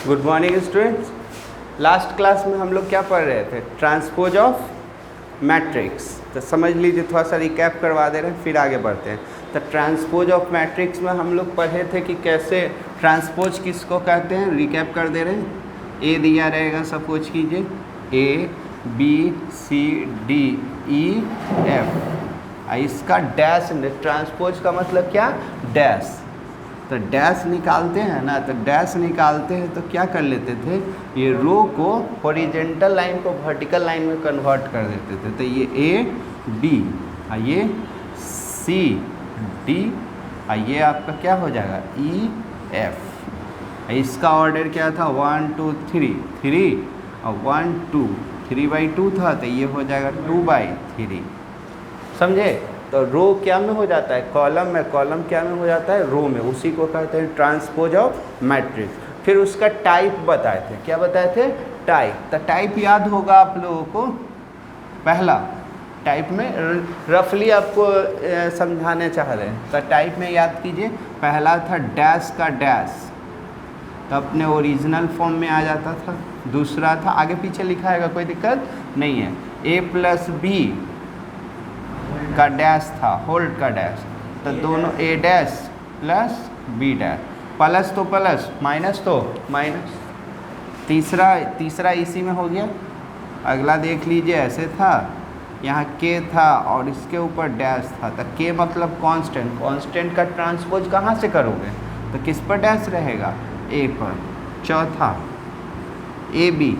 Good morning students. Last class में हम लोग क्या पढ़ रहे थे? Transpose of matrix. तो समझ लीजिए, थोड़ा सा रिकैप करवा दे रहे हैं, फिर आगे बढ़ते हैं। तो ट्रांसपोज ऑफ मैट्रिक्स में हम लोग पढ़े थे कि कैसे ट्रांसपोज किसको कहते हैं। रिकैप कर दे रहे हैं। ए दिया रहेगा, सपोज कीजिए A B C D E F. इसका डैश, ट्रांसपोज का मतलब क्या? डैश। तो डैश निकालते हैं ना, तो डैश निकालते हैं तो क्या कर लेते थे, ये रो को हॉरिजेंटल लाइन को वर्टिकल लाइन में कन्वर्ट कर देते थे। तो ये ए बी, ये सी डी, ये आपका क्या हो जाएगा ई एफ। इसका ऑर्डर क्या था? 1 2 3 3 और 1 2 3/2 था, तो ये हो जाएगा 2/3। समझे? तो रो क्या में हो जाता है? कॉलम में। कॉलम क्या में हो जाता है? रो में। उसी को कहते हैं ट्रांसपोज ऑफ मैट्रिक्स। फिर उसका टाइप बताए थे। क्या बताए थे? टाइप। तो टाइप याद होगा आप लोगों को। पहला टाइप में रफली आपको समझाने चाह रहे हैं। तो टाइप में याद कीजिए, पहला था डैश का डैश, तो अपने ओरिजिनल फॉर्म में आ जाता था। दूसरा था, आगे पीछे लिखा है, कोई दिक्कत नहीं है, ए प्लस बी का डैश था, होल्ड का डैश, तो दोनों A dash plus B dash, plus तो प्लस, माइनस तो माइनस। तीसरा इसी में हो गया। अगला देख लीजिए, ऐसे था, यहाँ के था और इसके ऊपर डैश था, तो के मतलब कांस्टेंट। कांस्टेंट का ट्रांसपोज कहाँ से करोगे? तो किस पर डैश रहेगा? ए पर। चौथा ए बी,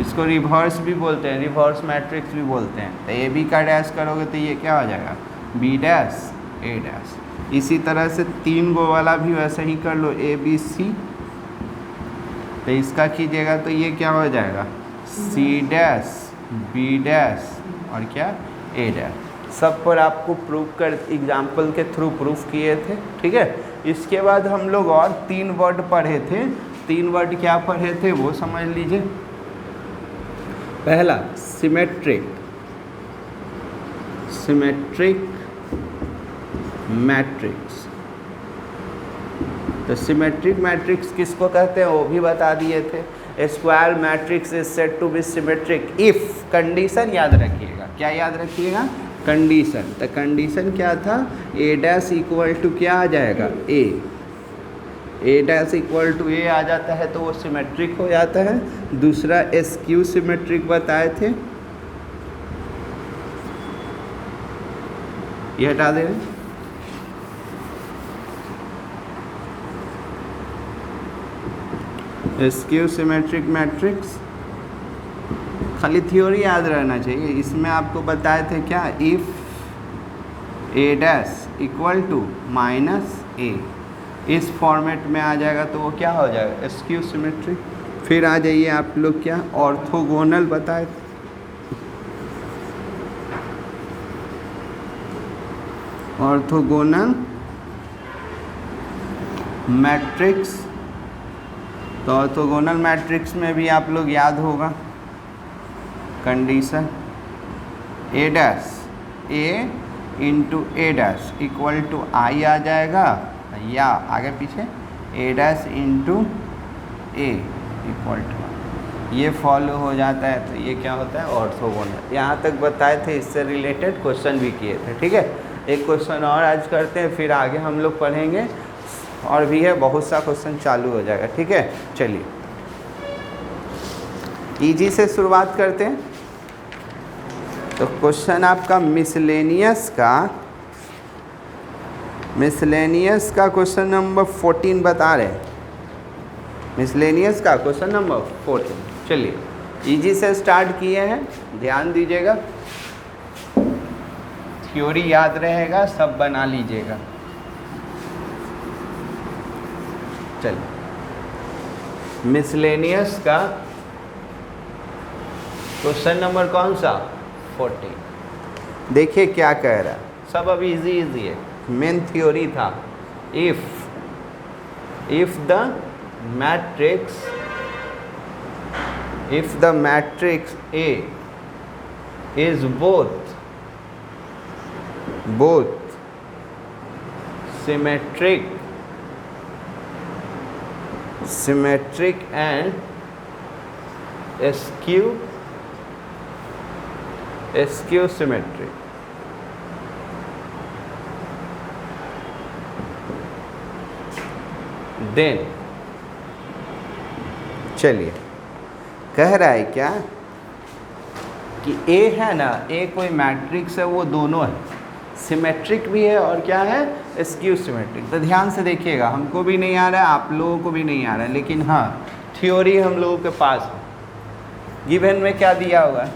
इसको रिवर्स भी बोलते हैं, रिवर्स मैट्रिक्स भी बोलते हैं। तो ए बी का डैश करोगे तो ये क्या हो जाएगा? बी डैश ए डैश। इसी तरह से 3 गो वाला भी वैसे ही कर लो, ए बी सी, तो इसका कीजिएगा तो ये क्या हो जाएगा? सी डैश बी डैश और क्या? ए डैश। सब पर आपको प्रूफ कर, एग्जाम्पल के थ्रू प्रूफ किए थे। ठीक है। इसके बाद हम लोग और 3 वर्ड पढ़े थे। 3 वर्ड क्या पढ़े थे वो समझ लीजिए। पहला सिमेट्रिक, सिमेट्रिक मैट्रिक्स। तो सिमेट्रिक मैट्रिक्स किसको कहते हैं वो भी बता दिए थे। Square matrix is said to be symmetric if, condition याद रखिएगा। क्या याद रखिएगा? कंडीशन। तो कंडीशन क्या था? ए डैश इक्वल टू क्या आ जाएगा? ए डैश इक्वल टू ए आ जाता है तो वो सिमेट्रिक हो जाता है। दूसरा एसक्यू सिमेट्रिक बताए थे, ये हटा दे। एसक्यू सिमेट्रिक मैट्रिक्स खाली थ्योरी याद रहना चाहिए। इसमें आपको बताए थे क्या? If A dash equal to minus A, इस फॉर्मेट में आ जाएगा तो वो क्या हो जाएगा? Skew symmetric. फिर आ जाइए आप लोग, क्या ऑर्थोगोनल बताए थे। Orthogonal matrix. तो ऑर्थोगोनल मैट्रिक्स में भी आप लोग याद होगा condition, A dash A into A dash equal to I आ जाएगा, या आगे पीछे A dash into A equal to, ये फॉलो हो जाता है। तो ये क्या होता है? ऑर्थोगोनल। यहाँ तक बताए थे, इससे रिलेटेड क्वेश्चन भी किए थे। ठीक है। एक क्वेश्चन और आज करते हैं, फिर आगे हम लोग पढ़ेंगे और भी है, बहुत सा क्वेश्चन चालू हो जाएगा। ठीक है। चलिए इजी से शुरुआत करते हैं। तो क्वेश्चन आपका मिसलेनियस का क्वेश्चन नंबर 14 बता रहे हैं। मिसलेनियस का क्वेश्चन नंबर 14। चलिए इजी से स्टार्ट किए हैं, ध्यान दीजिएगा, थ्योरी याद रहेगा, सब बना लीजिएगा। चलिए मिसलेनियस का क्वेश्चन नंबर कौन सा? 14। देखिए क्या कह रहा है, सब अभी इजी है। मेन थ्योरी था, if the matrix A is both symmetric symmetric and skew symmetric. Then चलिए कह रहा है क्या कि ए है ना, ए कोई मैट्रिक्स है, वो दोनों है, सिमेट्रिक भी है और क्या है, स्क्यू सिमेट्रिक। तो ध्यान से देखिएगा, हमको भी नहीं आ रहा है, आप लोगों को भी नहीं आ रहा है, लेकिन हाँ थ्योरी हम लोगों के पास है। गिवन में क्या दिया हुआ है,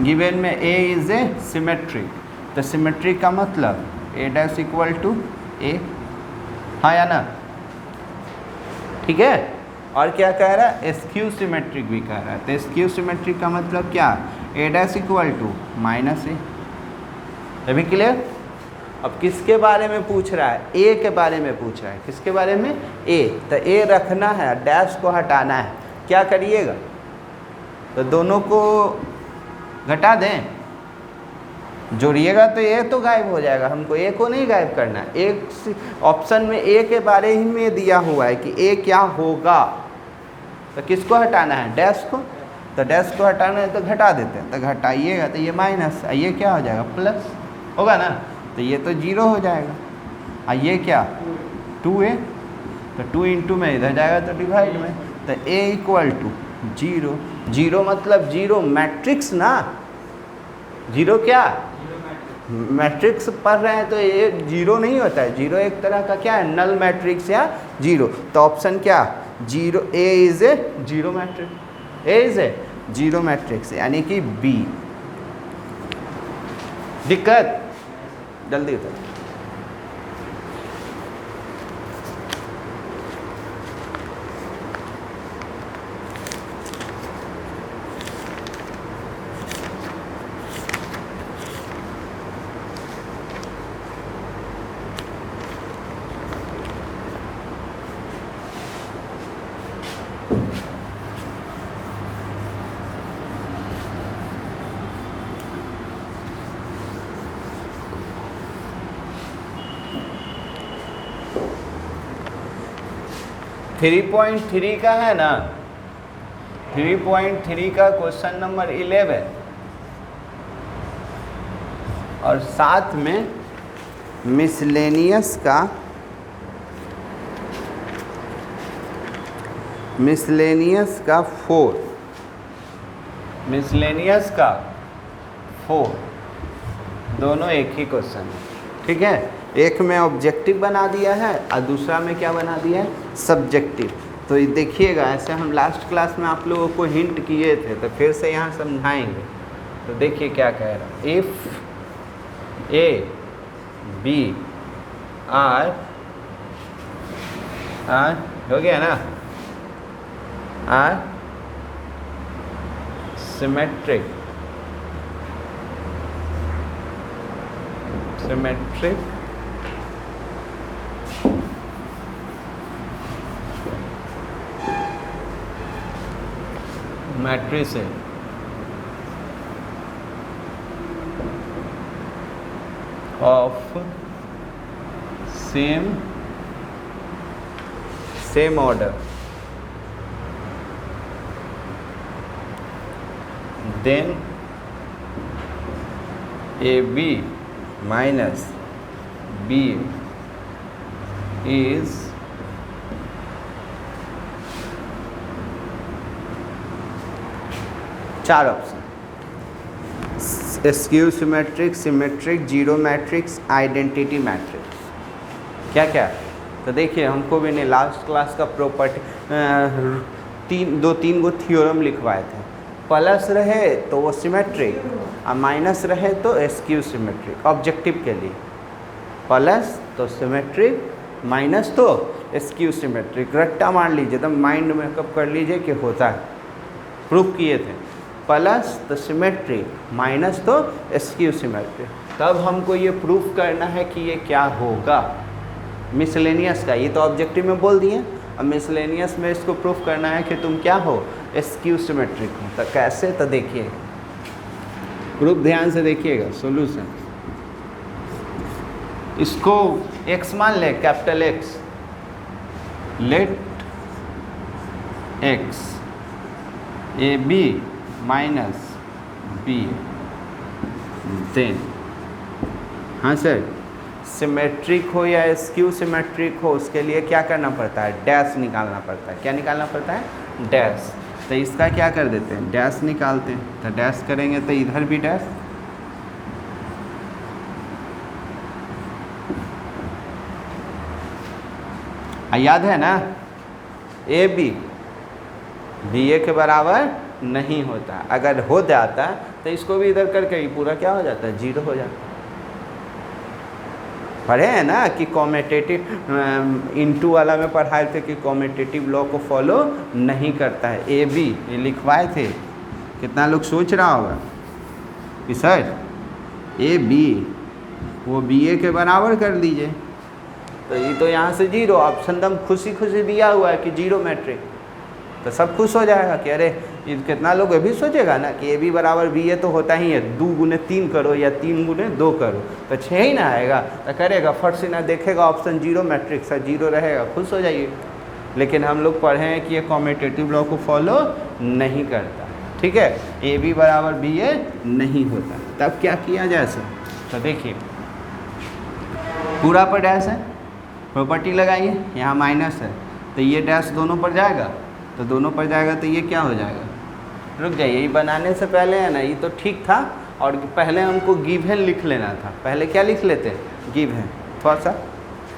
गिवन में ए इज ए सिमेट्रिक, तो सिमेट्रिक का मतलब ए डैश इक्वल टू ए, हाँ या ना, ठीक है। और क्या कह रहा है, स्क्यू सिमेट्रिक भी कह रहा है, तो स्क्यू सिमेट्रिक का मतलब क्या, ए डैश इक्वल टू माइनस ए। अभी क्लियर। अब किसके बारे में पूछ रहा है, ए के बारे में पूछ रहा है, किसके बारे में, ए। तो ए रखना है, डैश को हटाना है, क्या करिएगा, तो दोनों को घटा दें, जोड़िएगा तो ए तो गायब हो जाएगा, हमको ए को नहीं गायब करना है। एक ऑप्शन में ए के बारे ही में दिया हुआ है कि ए क्या होगा, तो किसको हटाना है, डैश को, तो डैश को हटाना है तो घटा देते हैं, तो घटाइएगा तो ये माइनस, ये क्या हो जाएगा, प्लस होगा ना, तो ये तो जीरो हो जाएगा, और ये क्या 2a, तो 2 इंटू में इधर जाएगा तो डिवाइड में, तो a equal to zero. Zero मतलब जीरो मैट्रिक्स ना, जीरो क्या मैट्रिक्स पढ़ रहे हैं तो ये जीरो नहीं होता है, जीरो एक तरह का क्या है, नल मैट्रिक्स या जीरो। तो ऑप्शन क्या, zero, A is A zero matrix, A is A zero matrix, यानी कि बी। दिक्कत, जल्दी उतर। थ्री 3.3 का है ना, 3.3 का क्वेश्चन नंबर 11 और साथ में मिसलेनियस का 4, मिसलेनियस का 4, दोनों एक ही क्वेश्चन है, ठीक है। एक में ऑब्जेक्टिव बना दिया है और दूसरा में क्या बना दिया है, सब्जेक्टिव। तो ये देखिएगा, ऐसे हम लास्ट क्लास में आप लोगों को हिंट किए थे, तो फिर से यहाँ समझाएंगे। तो देखिए क्या कह रहा है, इफ़ ए बी आर हो गया ना, आर सिमेट्रिक मैट्रिक्स है of same order, then A B minus B is चार option, skew symmetric, symmetric, zero matrix, identity matrix. क्या क्या, तो देखिए हमको भी नहीं, लास्ट क्लास का प्रॉपर्टी दो तीन गो थ्योरम लिखवाए थे, प्लस रहे तो वो सिमेट्रिक और माइनस रहे तो स्क्यू सिमेट्रिक। ऑब्जेक्टिव के लिए प्लस तो सिमेट्रिक, माइनस तो स्क्यू सिमेट्रिक। रट्टा मार लीजिए, एकदम माइंड में कब कर लीजिए कि होता है, प्रूफ किए थे, प्लस तो सिमेट्रिक, माइनस तो स्क्यू सिमेट्रिक। तब हमको ये प्रूफ करना है कि ये क्या होगा, मिसलेनियस का। ये तो ऑब्जेक्टिव में बोल दिए, अब मिसलेनियस में इसको प्रूफ करना है कि तुम क्या हो, स्क्यू सिमेट्रिक हो। तो कैसे, तो देखिए प्रूफ ध्यान से देखिएगा। सॉल्यूशन, इसको x मान ले, capital X, let x A B minus B then, हाँ सर, सिमेट्रिक हो या स्क्यू सिमेट्रिक हो उसके लिए क्या करना पड़ता है, डैश निकालना पड़ता है। क्या निकालना पड़ता है, डैश। तो इसका क्या कर देते हैं, डैश निकालते हैं। तो डैश करेंगे तो इधर भी डैश, याद है ना, ए बी बी ए के बराबर नहीं होता। अगर हो जाता तो इसको भी इधर करके ही पूरा क्या हो जाता है, जीरो हो जाता। पढ़े हैं ना कि कॉमेटेटिव इनटू वाला में पढ़ाए थे कि कॉमेटेटिव लॉ को फॉलो नहीं करता है। ए बी ये लिखवाए थे, कितना लोग सोच रहा होगा कि सर ए बी वो बी ए के बराबर कर दीजिए। तो ये तो यहाँ से जीरो, ऑप्शन एकदम खुशी खुशी दिया हुआ है कि जीरो मैट्रिक, तो सब खुश हो जाएगा कि अरे ये कितना लोग अभी सोचेगा ना कि ए बी बराबर बी ए तो होता ही है, 2 गुने 3 करो या 3 गुने 2 करो तो 6 ही ना आएगा। तो करेगा फट से ना देखेगा ऑप्शन जीरो मैट्रिक्स है, जीरो रहेगा, खुश हो जाइए। लेकिन हम लोग पढ़े हैं कि ये कॉमेटेटिव लॉ को फॉलो नहीं करता, ठीक है, ए बी बराबर बी ए नहीं होता। तब क्या किया जाए सर, तो देखिए पूरा पर डैश है, प्रॉपर्टी लगाइए, यहाँ माइनस है तो ये डैश दोनों पर जाएगा, तो दोनों पर जाएगा तो ये क्या हो जाएगा, रुक जाइए, ये बनाने से पहले है ना ये तो ठीक था, और पहले हमको गिवन लिख लेना था। पहले क्या लिख लेते, गिवन, थोड़ा सा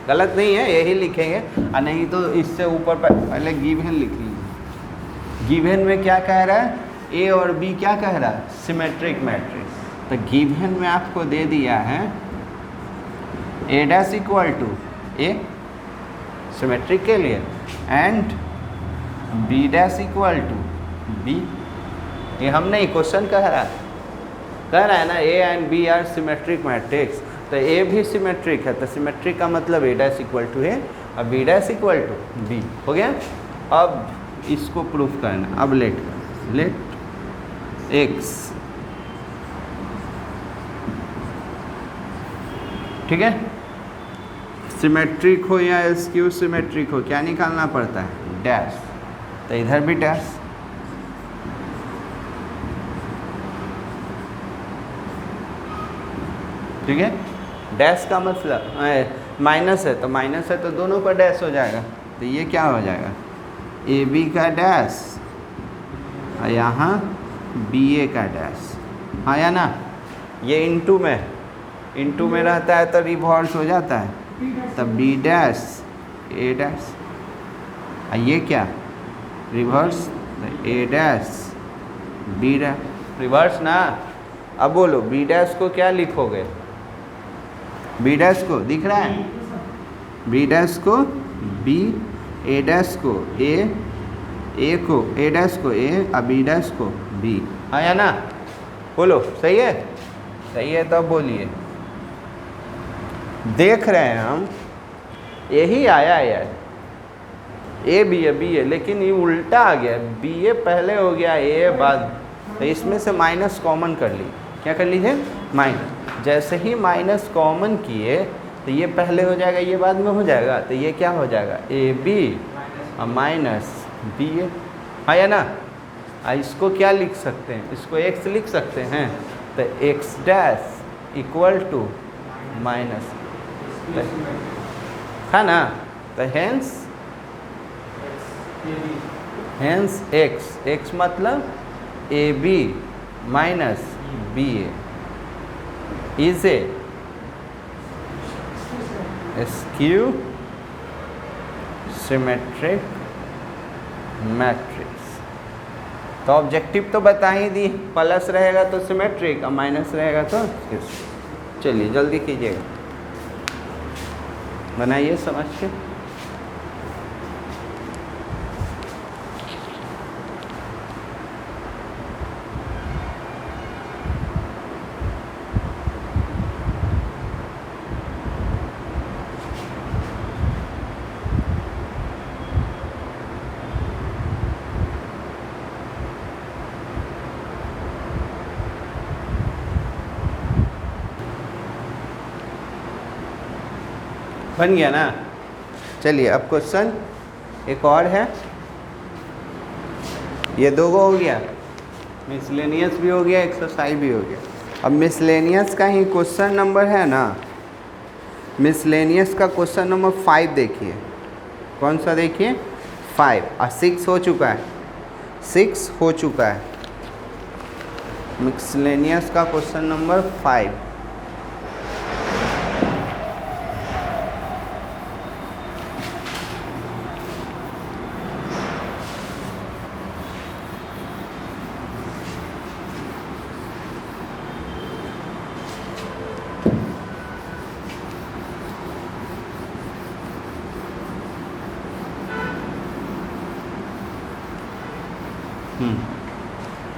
गलत नहीं है, यही लिखेंगे, और नहीं तो इससे ऊपर पहले गिवन लिख लीजिए। गिवन में क्या कह रहा है, ए और बी क्या कह रहा है, सिमेट्रिक मैट्रिक्स। तो गिवन में आपको दे दिया है A dash equal to A symmetric के लिए and B dash equal to B. ये हम नहीं, क्वेश्चन कह रहा है ना A and B are symmetric matrix. तो ए भी सिमेट्रिक है, तो सिमेट्रिक का मतलब A dash equal to A और B dash equal to B हो गया। अब इसको प्रूफ करना, अब लेट एक्स, ठीक है, सिमेट्रिक हो या स्क्यू सिमेट्रिक हो क्या निकालना पड़ता है, डैश। तो इधर भी डैश, ठीक है, डैश का मतलब माइनस है, तो माइनस है तो दोनों पर डैश हो जाएगा। तो ये क्या हो जाएगा, ए बी का डैश और यहाँ बी ए का डैश, हाँ या ना। ये इनटू में रहता है तो रिवर्स हो जाता है, तब बी डैश ए डैश, और ये क्या रिवर्स, ए डैश बी डैश, रिवर्स ना। अब बोलो बी डैश को क्या लिखोगे, बी डैश को दिख रहा है, बी डैश को बी, ए डैश को ए को ए डैश को ए और बी डैश को बी, हाँ या ना, बोलो सही है, सही है। तो बोलिए, देख रहे हैं हम यही आया यार, ए बी है, लेकिन ये उल्टा आ गया, बी ए पहले हो गया ए बाद, तो इसमें से माइनस कॉमन कर ली, क्या कर लीजिए माइनस। जैसे ही माइनस कॉमन किए तो ये पहले हो जाएगा, ये बाद में हो जाएगा, तो ये क्या हो जाएगा, ए बी और माइनस बी ए, हाँ या ना। इसको क्या लिख सकते हैं, इसको एक्स लिख सकते हैं, तो x dash equal to minus, है ना। तो हेंस एक्स मतलब A B minus B A is a skew symmetric matrix. तो ऑब्जेक्टिव तो बता ही दी, प्लस रहेगा तो सिमेट्रिक और माइनस रहेगा तो, चलिए जल्दी कीजिएगा, बनाइए समझ के। बन गया ना। चलिए अब क्वेश्चन एक और है, ये दो गो हो गया, मिसलेनियस भी हो गया, एक्सरसाइज भी हो गया। अब मिसलेनियस का ही क्वेश्चन नंबर है ना, मिसलेनियस का क्वेश्चन नंबर 5 देखिए, कौन सा देखिए 5, और 6 हो चुका है, 6 हो चुका है। मिसलेनियस का क्वेश्चन नंबर 5,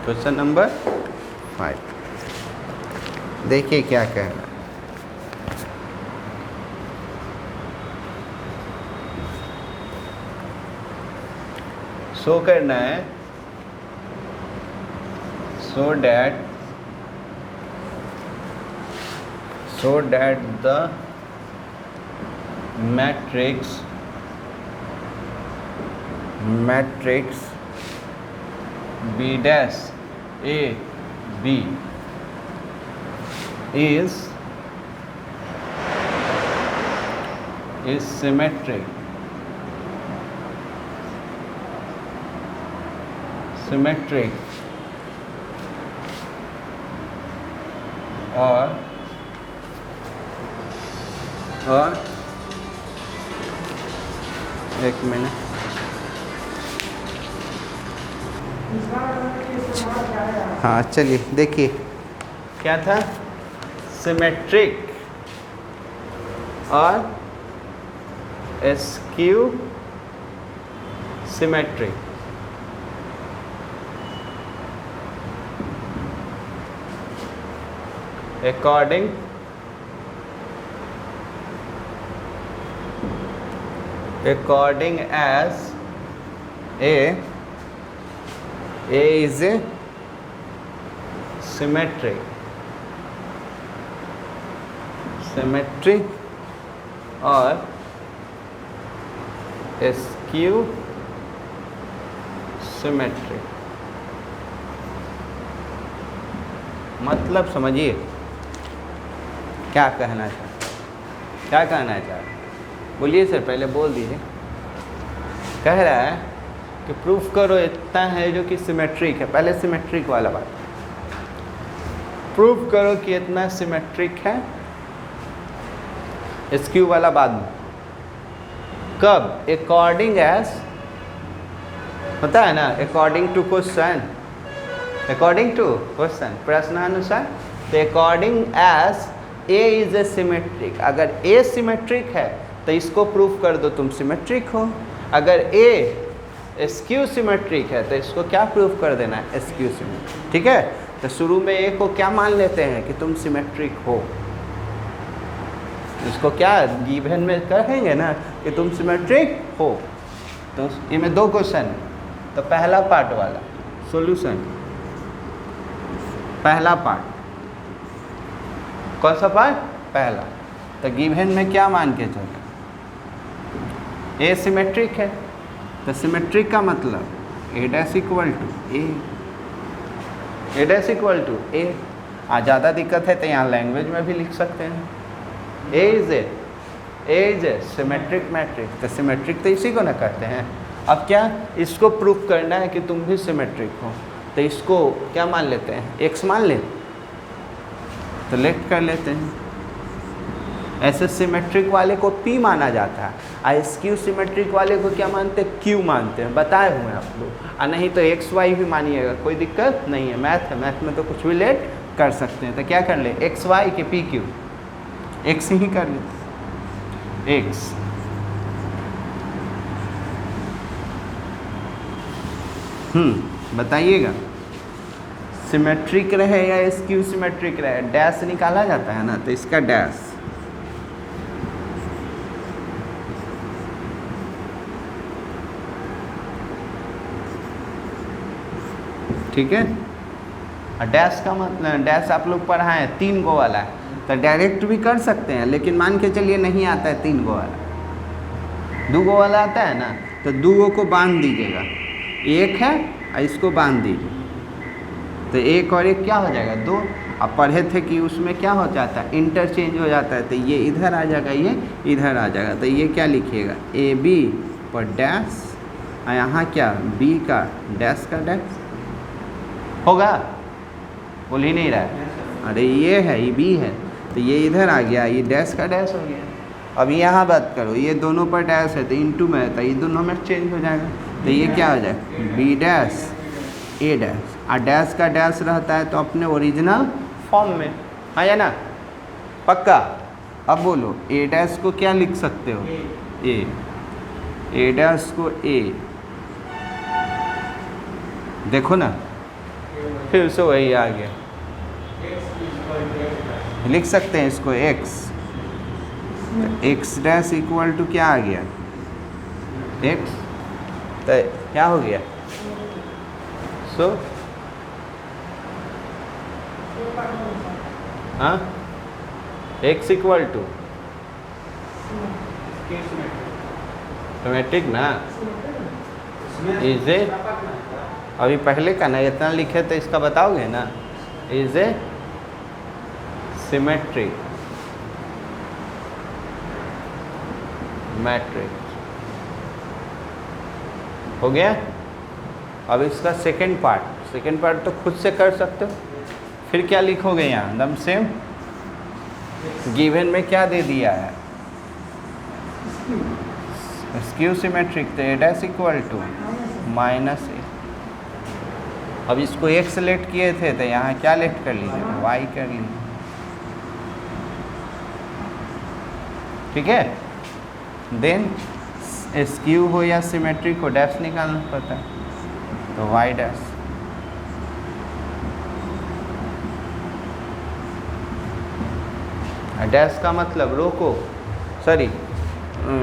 क्वेश्चन नंबर 5 देखिए क्या कह रहा है। शो करना है, so that the matrix B dash A B is symmetric और एक मिनट, हाँ चलिए देखिए क्या था, सिमेट्रिक और askew symmetric. according as A is a symmetric और skew symmetric। मतलब समझिए क्या कहना चाह बोलिए सर, पहले बोल दीजिए। कह रहा है कि प्रूफ करो इतना है जो कि सिमेट्रिक है, पहले सिमेट्रिक वाला बात, प्रूफ करो कि इतना सिमेट्रिक है, स्क्यू वाला बाद में। कब? अकॉर्डिंग एज, पता है ना, अकॉर्डिंग टू क्वेश्चन, प्रश्नानुसार। तो according as A is a symmetric, अगर ए सिमेट्रिक है तो इसको प्रूफ कर दो तुम सिमेट्रिक हो। अगर ए स्क्यू सिमेट्रिक है तो इसको क्या प्रूफ कर देना है, स्क्यू सिमेट्रिक। ठीक है, तो शुरू में ए को क्या मान लेते हैं कि तुम सिमेट्रिक हो, इसको क्या गिवन में कहेंगे ना कि तुम सिमेट्रिक हो। तो इनमें दो क्वेश्चन, तो पहला पार्ट वाला सॉल्यूशन, पहला पार्ट, कौन सा पार्ट, पहला। तो गिवन में क्या मान के चलो, ए सिमेट्रिक है, तो सिमेट्रिक का मतलब ए डैश इक्वल टू ए। ज़्यादा दिक्कत है तो यहाँ लैंग्वेज में भी लिख सकते हैं, ए इज ए सिमेट्रिक मैट्रिक्स। तो सिमेट्रिक तो इसी को ना कहते हैं। अब क्या, इसको प्रूफ करना है कि तुम भी सिमेट्रिक हो, तो इसको क्या मान लेते हैं, एक्स मान लें, तो लेट कर लेते हैं। ऐसे सिमेट्रिक वाले को पी माना जाता है, और स्क्यू सिमेट्रिक वाले को क्या मानते हैं, क्यू मानते हैं, बताए हुए हैं आप लोग। और नहीं तो एक्स वाई भी मानिएगा, कोई दिक्कत नहीं है, मैथ है, मैथ में तो कुछ भी लेट कर सकते हैं। तो क्या कर ले, एक्स वाई के पी क्यू, एक्स ही कर लेते, एक्स। बताइएगा सिमेट्रिक रहे या स्क्यू सिमेट्रिक रहे, डैश निकाला जाता है ना, तो इसका डैश, ठीक है। और डैश का मतलब, डैश आप लोग पढ़ाए हैं 3 गो वाला है, तो डायरेक्ट भी कर सकते हैं, लेकिन मान के चलिए नहीं आता है 3 गो वाला, 2 गो वाला आता है ना, तो दूगों को बांध दीजिएगा, एक है और इसको बांध दीजिए, तो एक और एक क्या हो जाएगा, दो। अब पढ़े थे कि उसमें क्या हो जाता है, इंटरचेंज हो जाता है, तो ये इधर आ जाएगा, ये इधर आ जाएगा, तो ये क्या लिखिएगा, ए बी पर डैश, और यहाँ क्या, बी का डैश होगा, बोल ही नहीं रहा है, अरे ये है, ये बी है, तो ये इधर आ गया, ये डैश का डैश हो गया। अब यहाँ बात करो, ये दोनों पर डैश है तो इनटू में है, तो ये दोनों में चेंज हो जाएगा, तो ये क्या हो जाएगा, बी डैश ए डैश, और डैश का डैश रहता है तो अपने ओरिजिनल फॉर्म में है ना, पक्का। अब बोलो ए डैश को क्या लिख सकते हो, ए डैश को ए, देखो ना फिर से वही आ गया, लिख सकते हैं इसको x, x dash equal to क्या आ गया, एक्स, तो क्या हो गया, सो हाँ एक्स इक्वल टू सिमेट्रिक ना, इज ए, अभी पहले का ना इतना लिखे तो इसका बताओगे ना, इज ए सिमेट्रिक मैट्रिक्स, हो गया। अब इसका सेकंड पार्ट तो खुद से कर सकते हो, फिर क्या लिखोगे यहाँ, एकदम सेम, गिवन में क्या दे दिया है, स्क्यू सिमेट्रिक, तो ए डैश इक्वल टू माइनस ए। अब इसको एक्स लेट किए थे तो यहाँ क्या लेट कर लीजिए, वाई कर लीजिए, ठीक है। देन स्क्यू हो या सिमेट्रिक हो, डैश निकालना पड़ता है, तो वाई डैश, डैश का मतलब रो को, सॉरी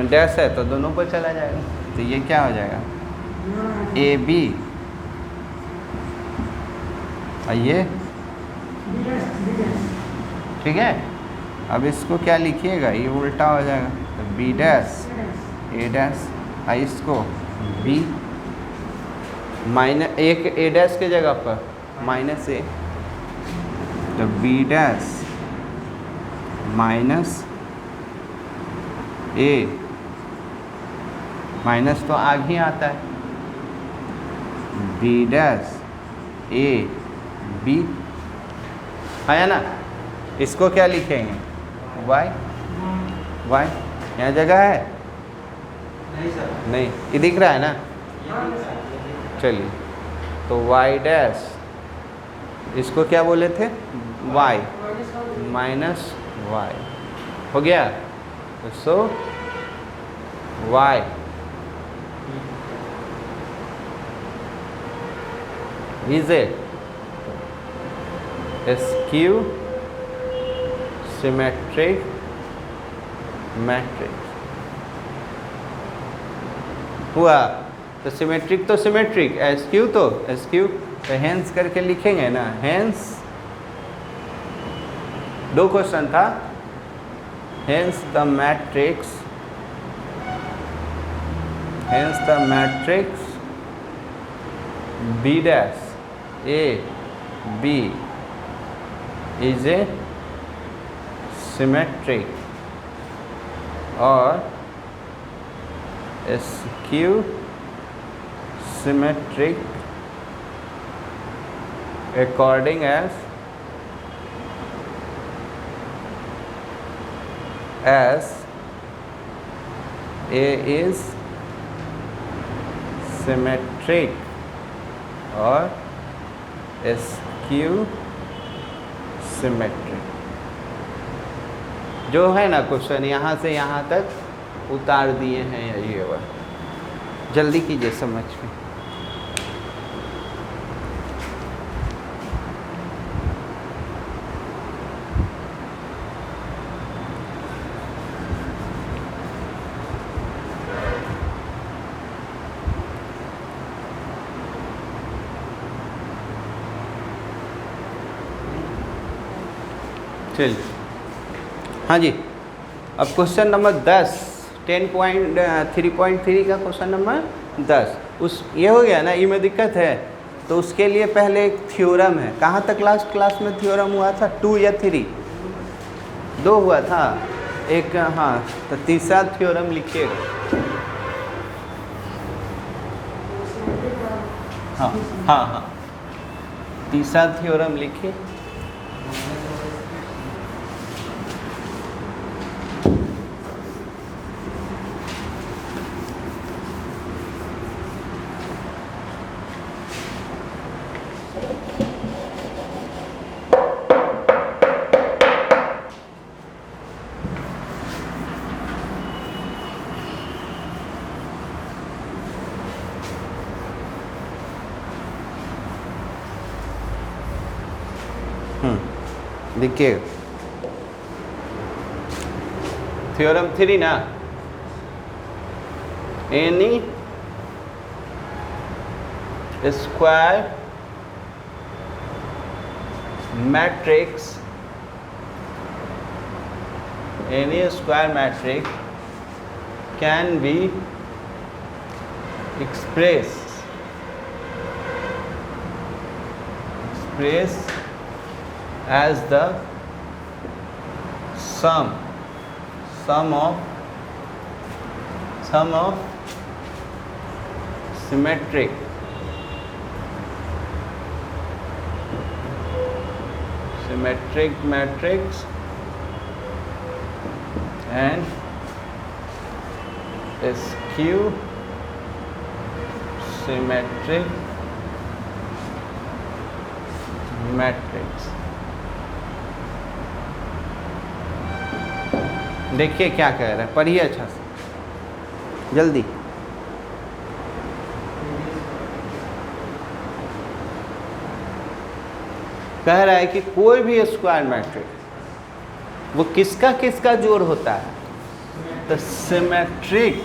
डैश है तो दोनों पर चला जाएगा, तो ये क्या हो जाएगा, ए बी, और ये ठीक है। अब इसको क्या लिखिएगा, ये उल्टा हो जाएगा, तो बी डैश ए डैश, और इसको बी माइनस, एक ए डैश के जगह पर माइनस ए, तो बी डैश माइनस ए, माइनस तो आगे ही आता है, बी डैश ए बी, है ना। इसको क्या लिखेंगे, वाई, वाई यहाँ जगह है, नहीं सर, नहीं, ये दिख रहा है ना, चलिए, तो वाई डैश, इसको क्या बोले थे, वाई माइनस वाई, हो गया, तो so Y is a skew symmetric matrix, हुआ। तो सिमेट्रिक तो सिमेट्रिक, स्क्यू तो स्क्यू, तो हेंस करके लिखेंगे ना, हेंस, दो क्वेश्चन था, hence the matrix, hence the matrix B dash A B is a symmetric और skew symmetric according as A is symmetric और skew symmetric। जो है ना क्वेश्चन यहाँ से यहाँ तक उतार दिए हैं, ये वह जल्दी कीजिए समझ में। चलिए, हाँ जी, अब क्वेश्चन नंबर 10 3.3 का क्वेश्चन नंबर 10 उस ये हो गया ना, ई में दिक्कत है तो उसके लिए पहले एक थ्योरम है। कहाँ तक लास्ट क्लास में थ्योरम हुआ था? 2 या 3? 2 हुआ था एक, हाँ। तो तीसरा थ्योरम लिखिएगा। हाँ हाँ हाँ, तीसरा थ्योरम लिखिए। देखिए थ्योरम 3 ना, any square matrix, any square matrix can be expressed as the sum of symmetric matrix and skew symmetric matrix। देखिए क्या कह रहा है, पढ़िए अच्छा से जल्दी। कह रहा है कि कोई भी स्क्वायर मैट्रिक्स वो किसका किसका जोड़ होता है? तो सिमेट्रिक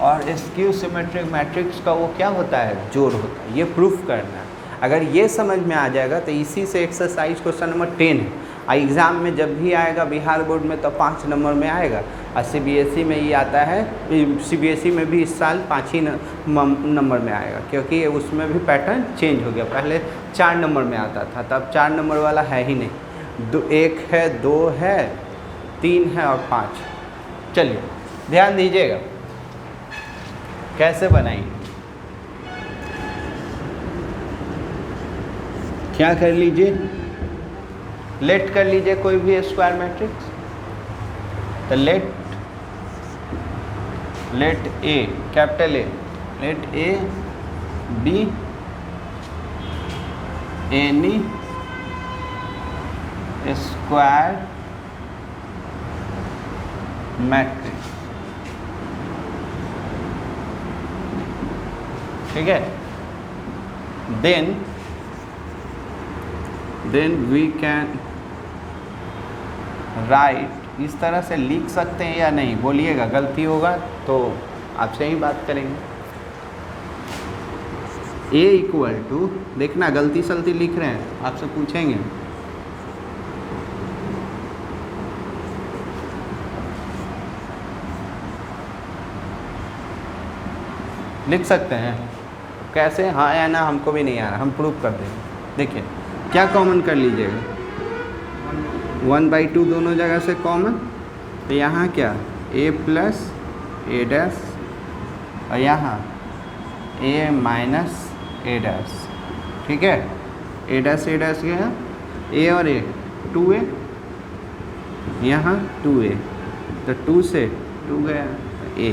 और स्क्यू सिमेट्रिक मैट्रिक्स का वो क्या होता है? जोड़ होता है। ये प्रूफ करना है। अगर ये समझ में आ जाएगा तो इसी से एक्सरसाइज क्वेश्चन नंबर 10 है। एग्ज़ाम में जब भी आएगा बिहार बोर्ड में तो 5 नंबर में आएगा, और सीबीएसई में ये आता है। सीबीएसई में भी इस साल 5 ही नंबर में आएगा, क्योंकि उसमें भी पैटर्न चेंज हो गया। पहले 4 नंबर में आता था, तब 4 नंबर वाला है ही नहीं। 1 है, 2 है, 3 है और 5। चलिए ध्यान दीजिएगा कैसे बनाएंगे। क्या कर लीजिए, लेट कर लीजिए कोई भी स्क्वायर मैट्रिक्स। तो let A, capital A, let A be any square matrix. ठीक है, देन वी कैन राइट, इस तरह से लिख सकते हैं या नहीं बोलिएगा, गलती होगा तो आपसे ही बात करेंगे। ए इक्वल टू, देखना गलती सलती लिख रहे हैं आपसे पूछेंगे। लिख सकते हैं कैसे, हाँ या ना हमको भी नहीं आ रहा, हम प्रूफ कर देंगे। देखिए क्या कॉमन कर लीजिएगा, 1/2 दोनों जगह से कॉमन। तो यहाँ क्या a प्लस ए डैश, और यहाँ a माइनस ए डैश। ठीक है, ए डैश गया, a और a 2a, यहाँ 2a, तो 2 से 2 गया a।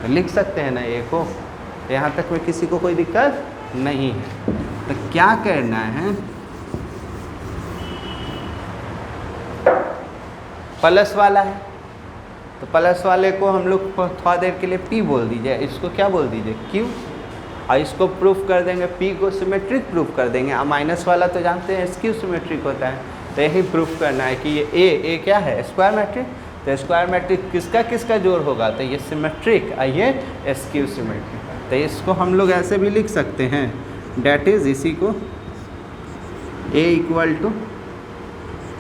तो लिख सकते हैं ना a को, तो यहाँ तक में किसी को कोई दिक्कत नहीं है। तो क्या करना है, प्लस वाला है तो प्लस वाले को हम लोग थोड़ा देर के लिए p बोल दीजिए, इसको क्या बोल दीजिए q, और इसको प्रूफ कर देंगे, p को सिमेट्रिक प्रूफ कर देंगे। और माइनस वाला तो जानते हैं स्क्यू सिमेट्रिक होता है, तो यही प्रूफ करना है कि ये a क्या है, स्क्वायर मैट्रिक। तो स्क्वायर मैट्रिक किसका किसका जोड़ होगा, तो ये सिमेट्रिक और ये स्क्यू सिमेट्रिक। तो इसको हम लोग ऐसे भी लिख सकते हैं, डैट इज़ इसी को a equal to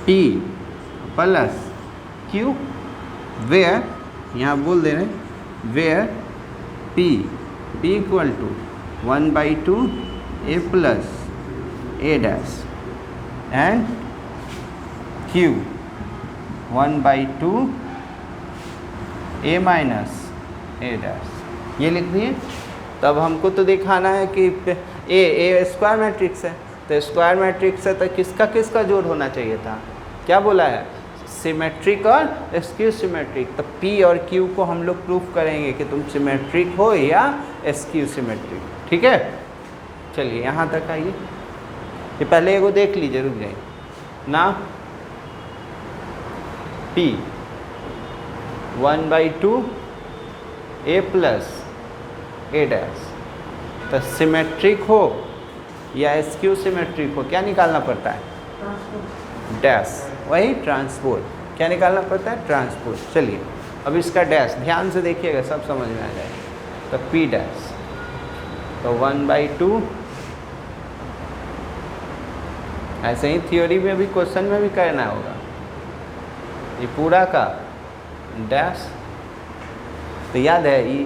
p plus q, where यहाँ बोल दे रहे where P equal to 1/2 a plus a dash and q 1/2 a minus a dash, ये लिख दिए। तब हमको तो दिखाना है कि ए स्क्वायर मैट्रिक्स है, तो स्क्वायर मैट्रिक्स है तो किसका किसका जोड़ होना चाहिए था, क्या बोला है, सिमेट्रिक और स्क्यू सिमेट्रिक। तो P और Q को हम लोग प्रूफ करेंगे कि तुम सिमेट्रिक हो या स्क्यू सिमेट्रिक, ठीक है। चलिए यहाँ तक आइए, ये पहले एगो देख लीजिए, रुक जाइए ना। P 1/2 a plus a dash, तो सिमेट्रिक हो या स्क्यू सिमेट्रिक हो क्या निकालना पड़ता है, डैश, वही ट्रांसपोज, क्या निकालना पड़ता है, ट्रांसपोज। चलिए अब इसका डैश ध्यान से देखिएगा, सब समझ में आ जाएगा। तो P डैश तो 1/2, ऐसे ही थ्योरी में भी क्वेश्चन में भी करना होगा, ये पूरा का डैश। तो याद है ये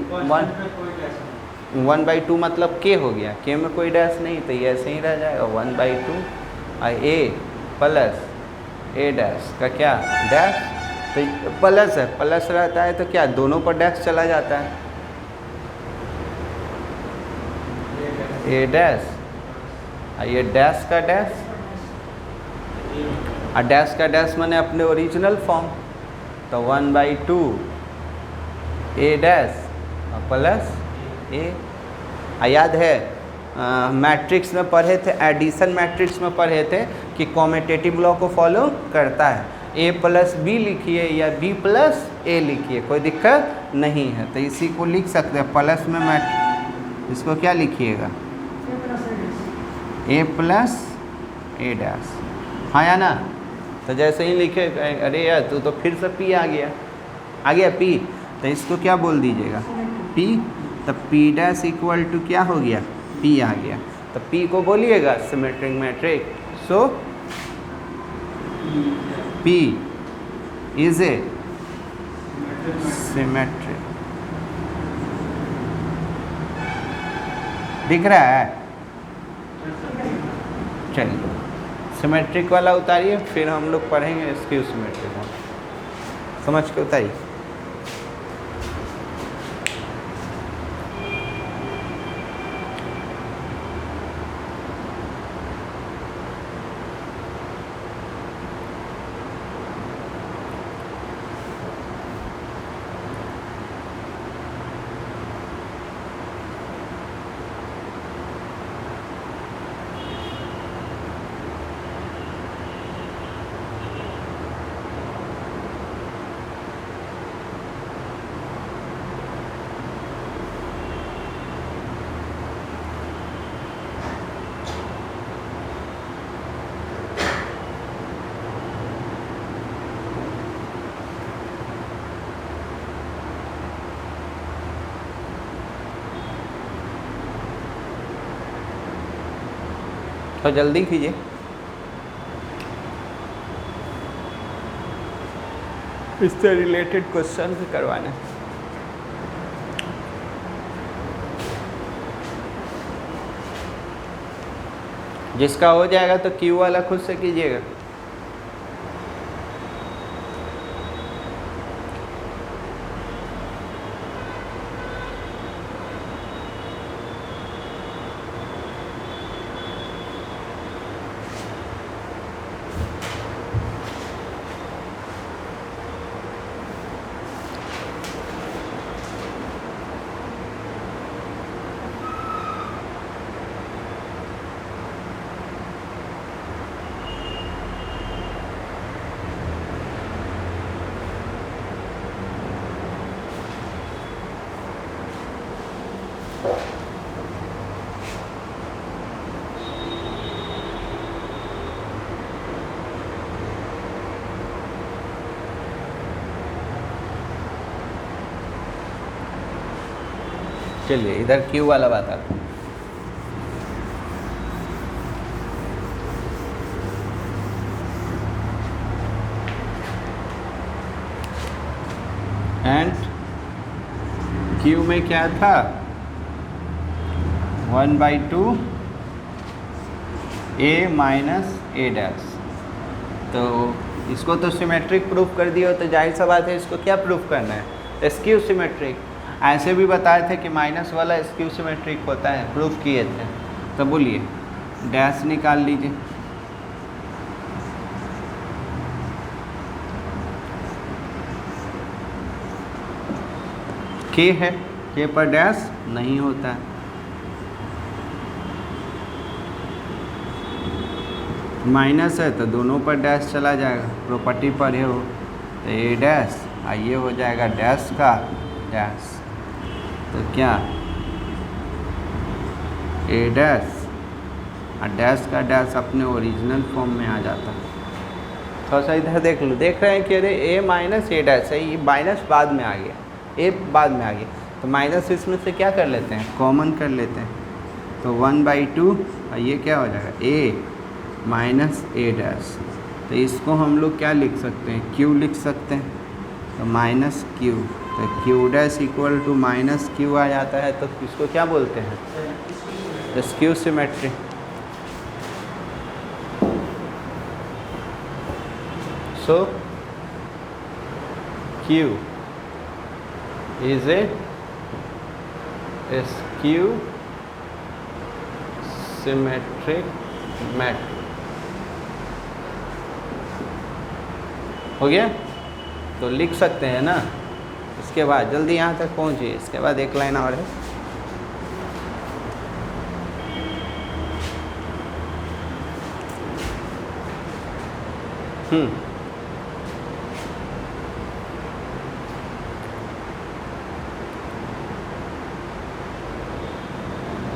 1/2 मतलब k हो गया, k में कोई डैश नहीं, तो ये ऐसे ही रह जाएगा 1/2 और a प्लस a डैश का क्या डैश, तो प्लस है, प्लस रहता है तो क्या दोनों पर डैश चला जाता है, a डैश और ये डैश का डैश, और डैश का डैश माने अपने ओरिजिनल फॉर्म, तो 1/2 a डैश और प्लस a। याद है मैट्रिक्स में पढ़े थे, एडिशन मैट्रिक्स में पढ़े थे कि कॉमेटेटिव लॉ को फॉलो करता है, a प्लस b लिखिए या b प्लस a लिखिए, कोई दिक्कत नहीं है। तो इसी को लिख सकते हैं प्लस में इसको क्या लिखिएगा, a प्लस a डैश, हाँ या ना। तो जैसे ही लिखे, अरे यार तू तो फिर से p आ गया p, तो इसको क्या बोल दीजिएगा p, तो p डैश इक्वल टू क्या हो गया, p आ गया। तो p को बोलिएगा symmetric matrix, so p is a symmetric, दिख रहा है। चलिए सिमेट्रिक वाला उतारिए, फिर हम लोग पढ़ेंगे स्क्यू सिमेट्रिक, समझ के उतारिए। तो जल्दी कीजिए, इससे रिलेटेड क्वेश्चन भी करवाना। जिसका हो जाएगा तो क्यू वाला खुद से कीजिएगा। चलिए इधर क्यू वाला बात आता है। एंड क्यू में क्या था 1/2 a माइनस ए डैश। तो इसको तो सिमेट्रिक प्रूफ कर दिया, तो जाहिर सा बात है इसको क्या प्रूफ करना है, स्क्यू सिमेट्रिक। ऐसे भी बताए थे कि माइनस वाला स्क्यू सिमेट्रिक होता है, प्रूफ किए थे। तो बोलिए डैश निकाल लीजिए। के है, के पर डैश नहीं होता है। माइनस है तो दोनों पर डैश चला जाएगा, प्रॉपर्टी पढ़े हो तो ए डैश और ये हो जाएगा डैश का डैश। तो क्या ए डैश और डैश का डैश अपने ओरिजिनल फॉर्म में आ जाता है। थोड़ा सा इधर देख लो, देख रहे हैं कि अरे ए माइनस ए डैश है, ये माइनस बाद में आ गया, ए बाद में आ गया, तो माइनस इसमें से क्या कर लेते हैं, कॉमन कर लेते हैं। तो 1/2 और ये क्या हो जाएगा ए माइनस ए डैश। तो इसको हम लोग क्या लिख सकते हैं, क्यू लिख सकते हैं। तो माइनस क्यू, तो Q dash equal to minus Q आ जाता है। तो इसको क्या बोलते हैं, skew symmetry. So Q is a skew symmetric matrix. हो गया, तो लिख सकते हैं ना। इसके बाद जल्दी यहाँ तक पहुँचिए, इसके बाद एक लाइन और है।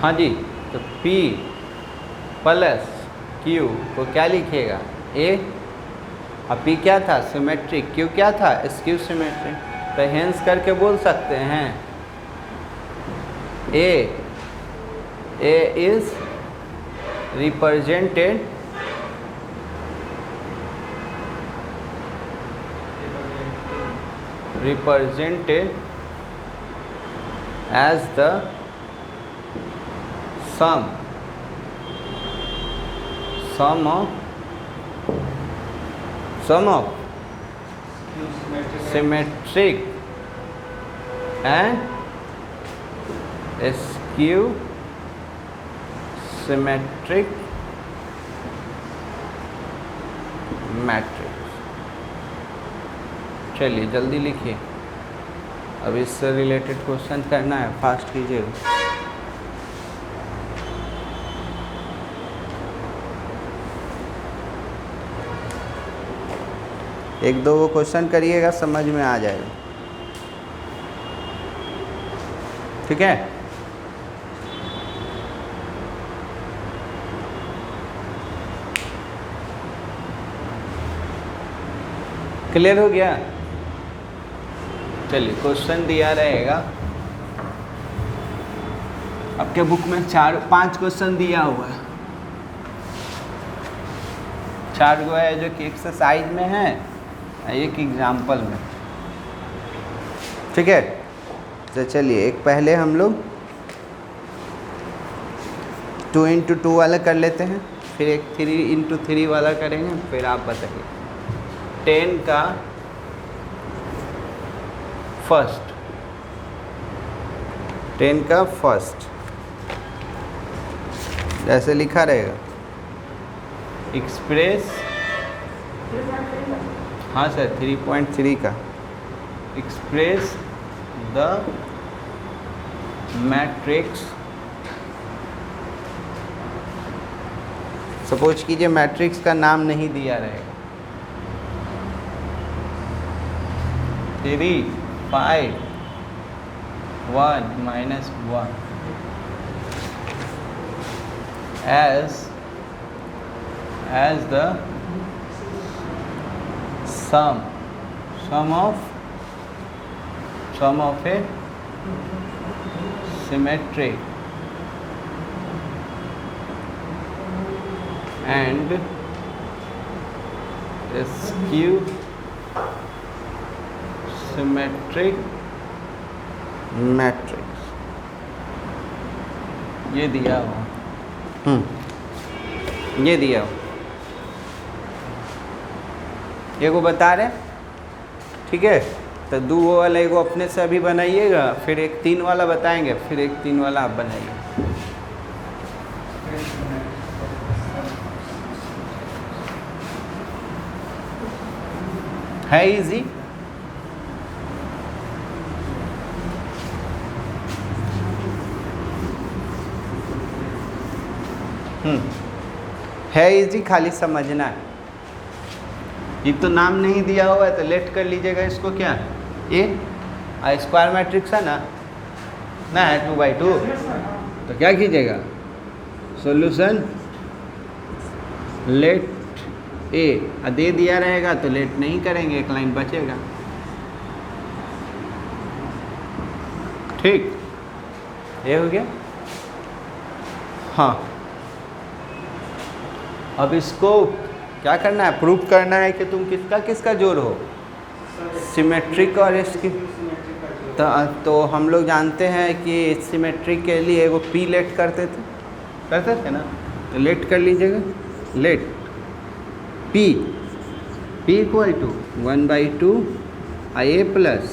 हाँ जी, तो P प्लस Q को क्या लिखिएगा, A, और P क्या था, सिमेट्रिक, Q क्या था, स्क्यू सिमेट्रिक। तो हेंस करके बोल सकते हैं A is represented as the sum of symmetric and skew symmetric matrix. चलिए जल्दी लिखिए, अब इससे रिलेटेड क्वेश्चन करना है, फास्ट कीजिएगा। एक दो वो क्वेश्चन करिएगा, समझ में आ जाएगा, ठीक है। क्लियर हो गया। चलिए क्वेश्चन दिया रहेगा आपके बुक में, 4-5 क्वेश्चन दिया हुआ है, 4 गो है जो कि एक्सरसाइज में है, एक एग्जाम्पल में, ठीक है। तो चलिए एक पहले हम लोग 2 × 2 वाला कर लेते हैं, फिर एक 3 × 3 वाला करेंगे, फिर आप बताइए। 10 का फर्स्ट जैसे लिखा रहेगा, एक्सप्रेस, हाँ सर 3.3 का, एक्सप्रेस द मैट्रिक्स। सपोज कीजिए मैट्रिक्स का नाम नहीं दिया रहेगा, 3, 5, 1, -1 as the sum of a symmetric and skew symmetric matrix ये दिया हो, ये दिया हो, ये को बता रहे, ठीक है। तो 2 वाला एगो अपने से अभी बनाइएगा, फिर एक 3 वाला बताएंगे, फिर एक 3 वाला आप बनाइए। है इजी, है इजी, खाली समझना है। ये तो नाम नहीं दिया हुआ है तो लेट कर लीजिएगा इसको। क्या ए स्क्वायर मैट्रिक्स है ना है 2/2, तो क्या कीजिएगा, सॉल्यूशन लेट ए, दे दिया रहेगा तो लेट नहीं करेंगे, एक लाइन बचेगा, ठीक, ये हो गया। हाँ, अब इसको क्या करना है, प्रूव करना है कि तुम किसका किसका जोड़ हो, सिमेट्रिक और इसकी। तो हम लोग जानते हैं कि सिमेट्रिक के लिए वो पी लेट करते थे ना, तो लेट कर लीजिएगा, let P equal to 1/2 A plus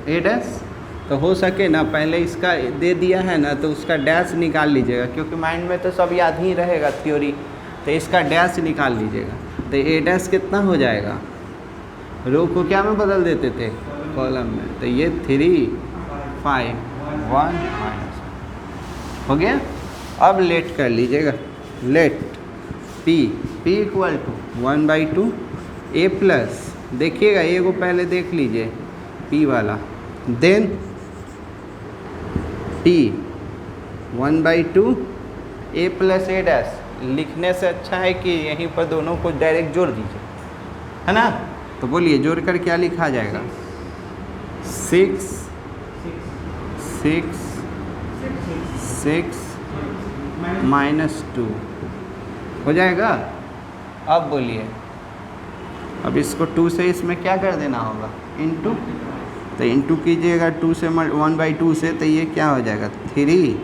A dash. तो हो सके ना पहले इसका दे दिया है ना, तो उसका डैश निकाल लीजिएगा, क्योंकि माइंड में तो सब याद ही रहेगा थ्योरी, तो इसका डैश निकाल लीजिएगा। तो ए डैश कितना हो जाएगा, रो को क्या में बदल देते थे, कॉलम में, तो ये 3 5 1 माइनस हो गया। अब लेट कर लीजिएगा, let P equal to 1/2 A plus, देखिएगा ए को पहले देख लीजिए पी वाला, then P 1/2 A plus A dash. लिखने से अच्छा है कि यहीं पर दोनों को डायरेक्ट जोड़ दीजिए, है ना। तो बोलिए जोड़ कर क्या लिखा जाएगा, 6 6 6 -2 हो जाएगा। अब बोलिए, अब इसको 2 से इसमें क्या कर देना होगा, इनटू, तो इनटू कीजिएगा 2 से 1/2 से, तो ये क्या हो जाएगा 3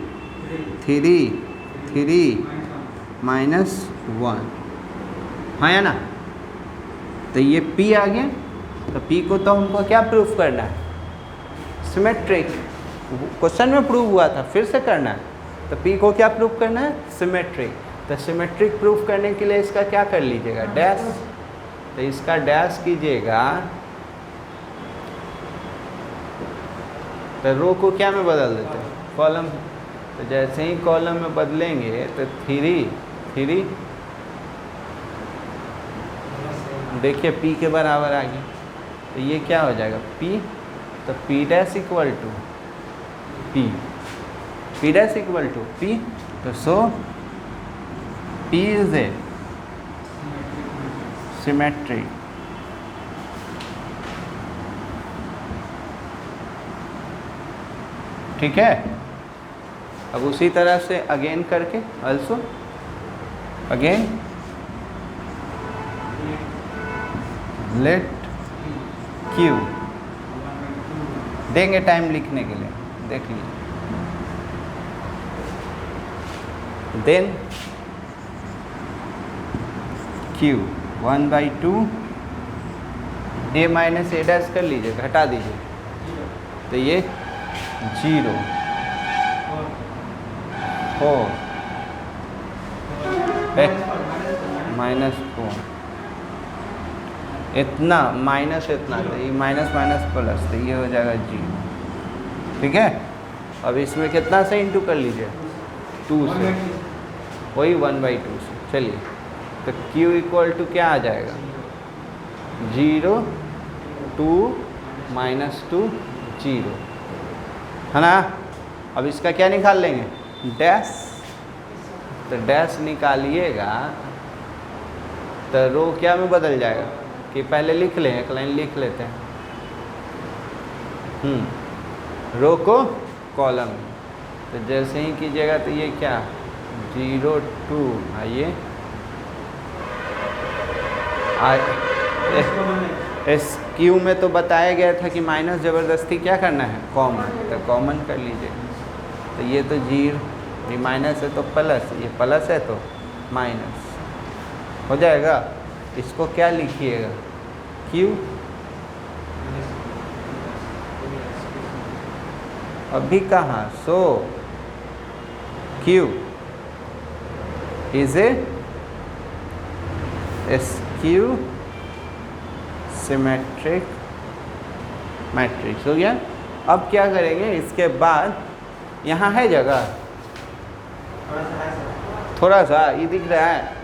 -1, हाँ या ना। तो ये P आ गया, तो P को तो हमको क्या प्रूफ करना है, सिमेट्रिक, क्वेश्चन में प्रूव हुआ था, फिर से करना है। तो P को क्या प्रूफ करना है, सिमेट्रिक। तो सिमेट्रिक प्रूफ करने के लिए इसका क्या कर लीजिएगा, डैश, तो इसका डैश कीजिएगा, तो रो को क्या में बदल देते हैं, कॉलम। तो जैसे ही कॉलम में बदलेंगे तो 3 देखिए P के बराबर आ गया, तो ये क्या हो जाएगा P, तो P dash equal to P dash equal to P, तो so P is a symmetric. ठीक है। अब उसी तरह से अगेन करके अल्सो अगेन लेट Q, देंगे टाइम लिखने के लिए, देख लीजिए, then Q 1/2 a minus A dash कर लीजिए, घटा दीजिए, तो ये 0 4 -4 इतना माइनस इतना, तो ये माइनस माइनस प्लस, तो ये हो जाएगा 0। ठीक है। अब इसमें कितना से इंटू कर लीजिए, 2 से, वही 1/2 से। चलिए, तो Q इक्वल टू क्या आ जाएगा, 0 2 -2 0, है ना। अब इसका क्या निकाल लेंगे, डैश, तो डैश निकालिएगा तो रो क्या में बदल जाएगा, कि पहले लिख लें, एक लाइन लिख लेते हैं, रो को कॉलम, तो जैसे ही कीजिएगा तो ये क्या 0 2, आइए इस क्यू में तो बताया गया था कि माइनस ज़बरदस्ती क्या करना है, कॉमन, तो कॉमन कर लीजिए। तो ये तो जीरो, ये माइनस है तो प्लस, ये प्लस है तो माइनस हो जाएगा। इसको क्या लिखिएगा, क्यू। अभी कहाँ, so Q is a skew symmetric matrix. हो गया। अब क्या करेंगे, इसके बाद यहाँ है जगह, थोड़ा सा ये दिख रहा है,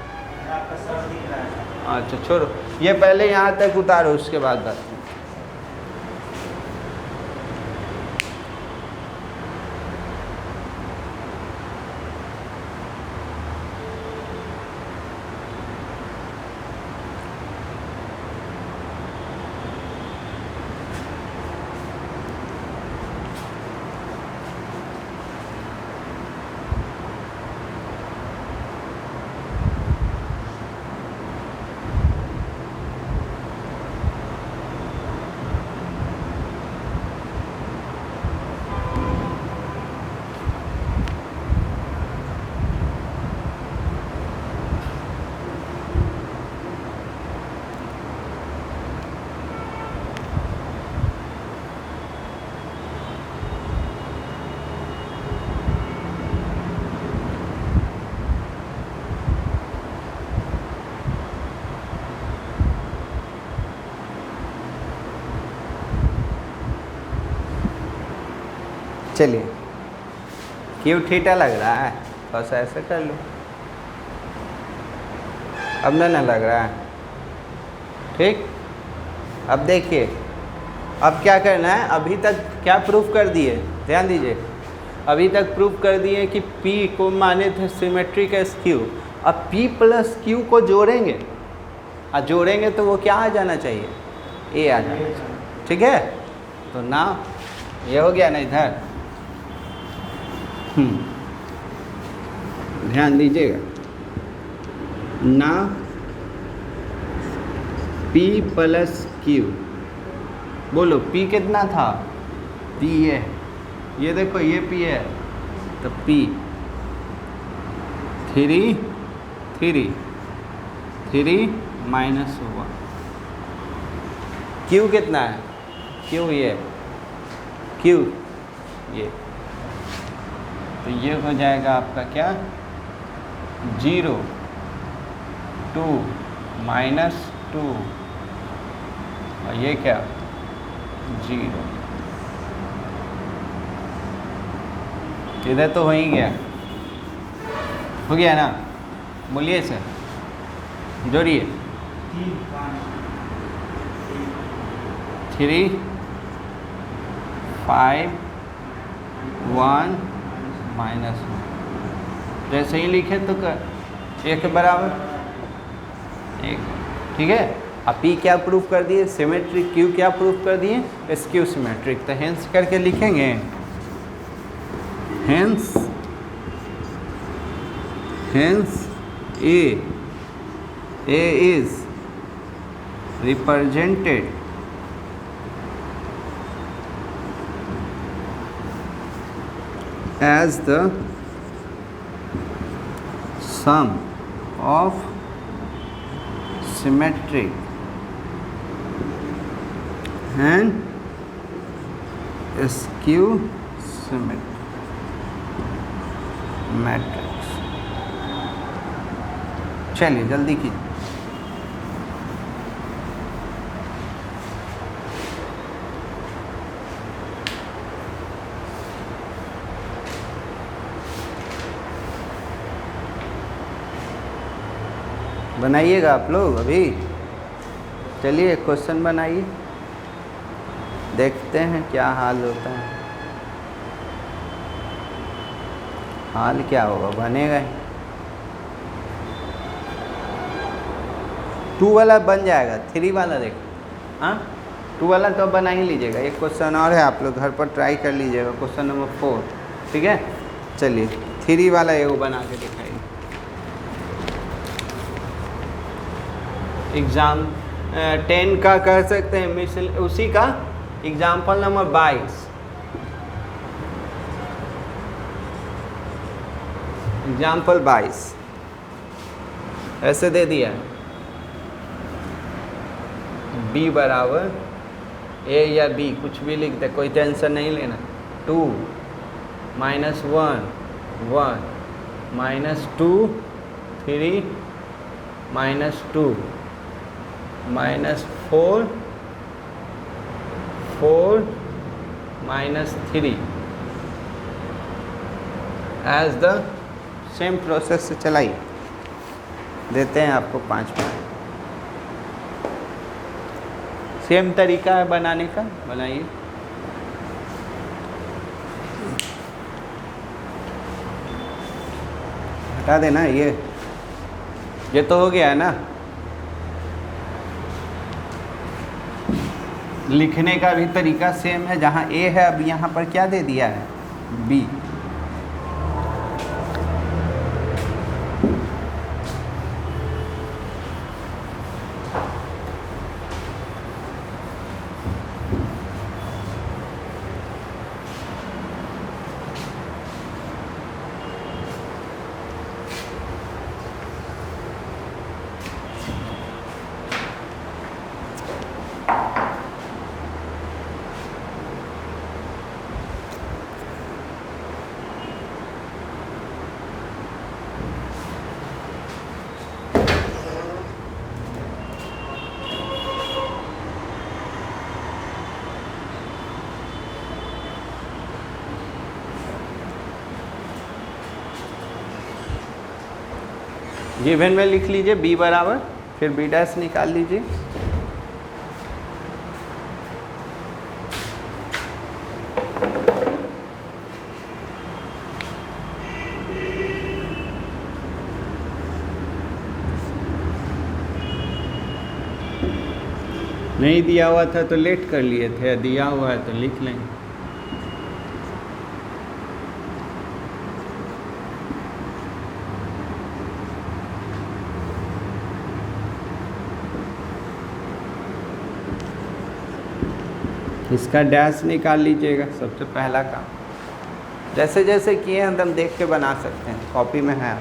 अच्छा छोड़ो, ये पहले यहाँ तक उतारो, उसके बाद बात। चलिए, क्यू थीटा लग रहा है, बस ऐसे कर लो, अब ना लग रहा है, ठीक। अब देखिए, अब क्या करना है, अभी तक क्या प्रूफ कर दिए, ध्यान दीजिए, अभी तक प्रूफ कर दिए कि P को माने थे सिमेट्रिक एस क्यू। अब P प्लस क्यू को जोड़ेंगे, और जोड़ेंगे तो वो क्या आ जाना चाहिए, ए आ जाना चाहिए, ठीक है। तो ना ये हो गया ना इधर, ध्यान दीजिएगा ना, P प्लस क्यू, बोलो P कितना था, P है, ये देखो ये P है, तो P 3 माइनस 1, Q कितना है, Q ये, Q ये, तो ये हो जाएगा आपका क्या, 0 2 माइनस 2, और ये क्या 0, इधर तो हो ही गया, हो गया ना, बोलिए सर, जोड़िए, 3 5 1 माइनस 1, जैसे ही लिखे तो कर एक बराबर एक, ठीक है। अब P क्या प्रूफ कर दिए, सिमेट्रिक, Q क्या प्रूफ कर दिए, स्क्यू सिमेट्रिक। तो हेंस करके लिखेंगे, hence A is represented as the sum of symmetric and skew symmetric matrix। चलिए जल्दी कीजिए, बनाइएगा आप लोग अभी। चलिए क्वेश्चन बनाइए, देखते हैं क्या हाल होता है। हाल क्या होगा, बनेगा ही। 2 वाला बन जाएगा, 3 वाला देखो। हाँ 2 वाला तो बना ही लीजिएगा। एक क्वेश्चन और है, आप लोग घर पर ट्राई कर लीजिएगा, क्वेश्चन नंबर 4, ठीक है। चलिए 3 वाला एगो बना के दिखाइए। 10 का कह सकते हैं मिसल, उसी का एग्जाम्पल नंबर 22। एग्जाम्पल 22 ऐसे दे दिया है, b बराबर a या b कुछ भी लिख दे, कोई टेंशन नहीं लेना। 2 -1 1 -2 3 -2 -4 4 -3 एज द सेम प्रोसेस से चलाइए। देते हैं आपको 5 मिनट। सेम तरीका है बनाने का, बनाइए। हटा देना ये तो हो गया है ना। लिखने का भी तरीका सेम है, जहाँ ए है अब यहाँ पर क्या दे दिया है, बी। गिवन में लिख लीजिए b बराबर, फिर b डैश निकाल लीजिए। नहीं दिया हुआ था तो लेट कर लिए थे, दिया हुआ है तो लिख लेंगे। इसका डैश निकाल लीजिएगा सबसे पहला काम। जैसे जैसे किए हैं हम देख के बना सकते हैं, कॉपी में है।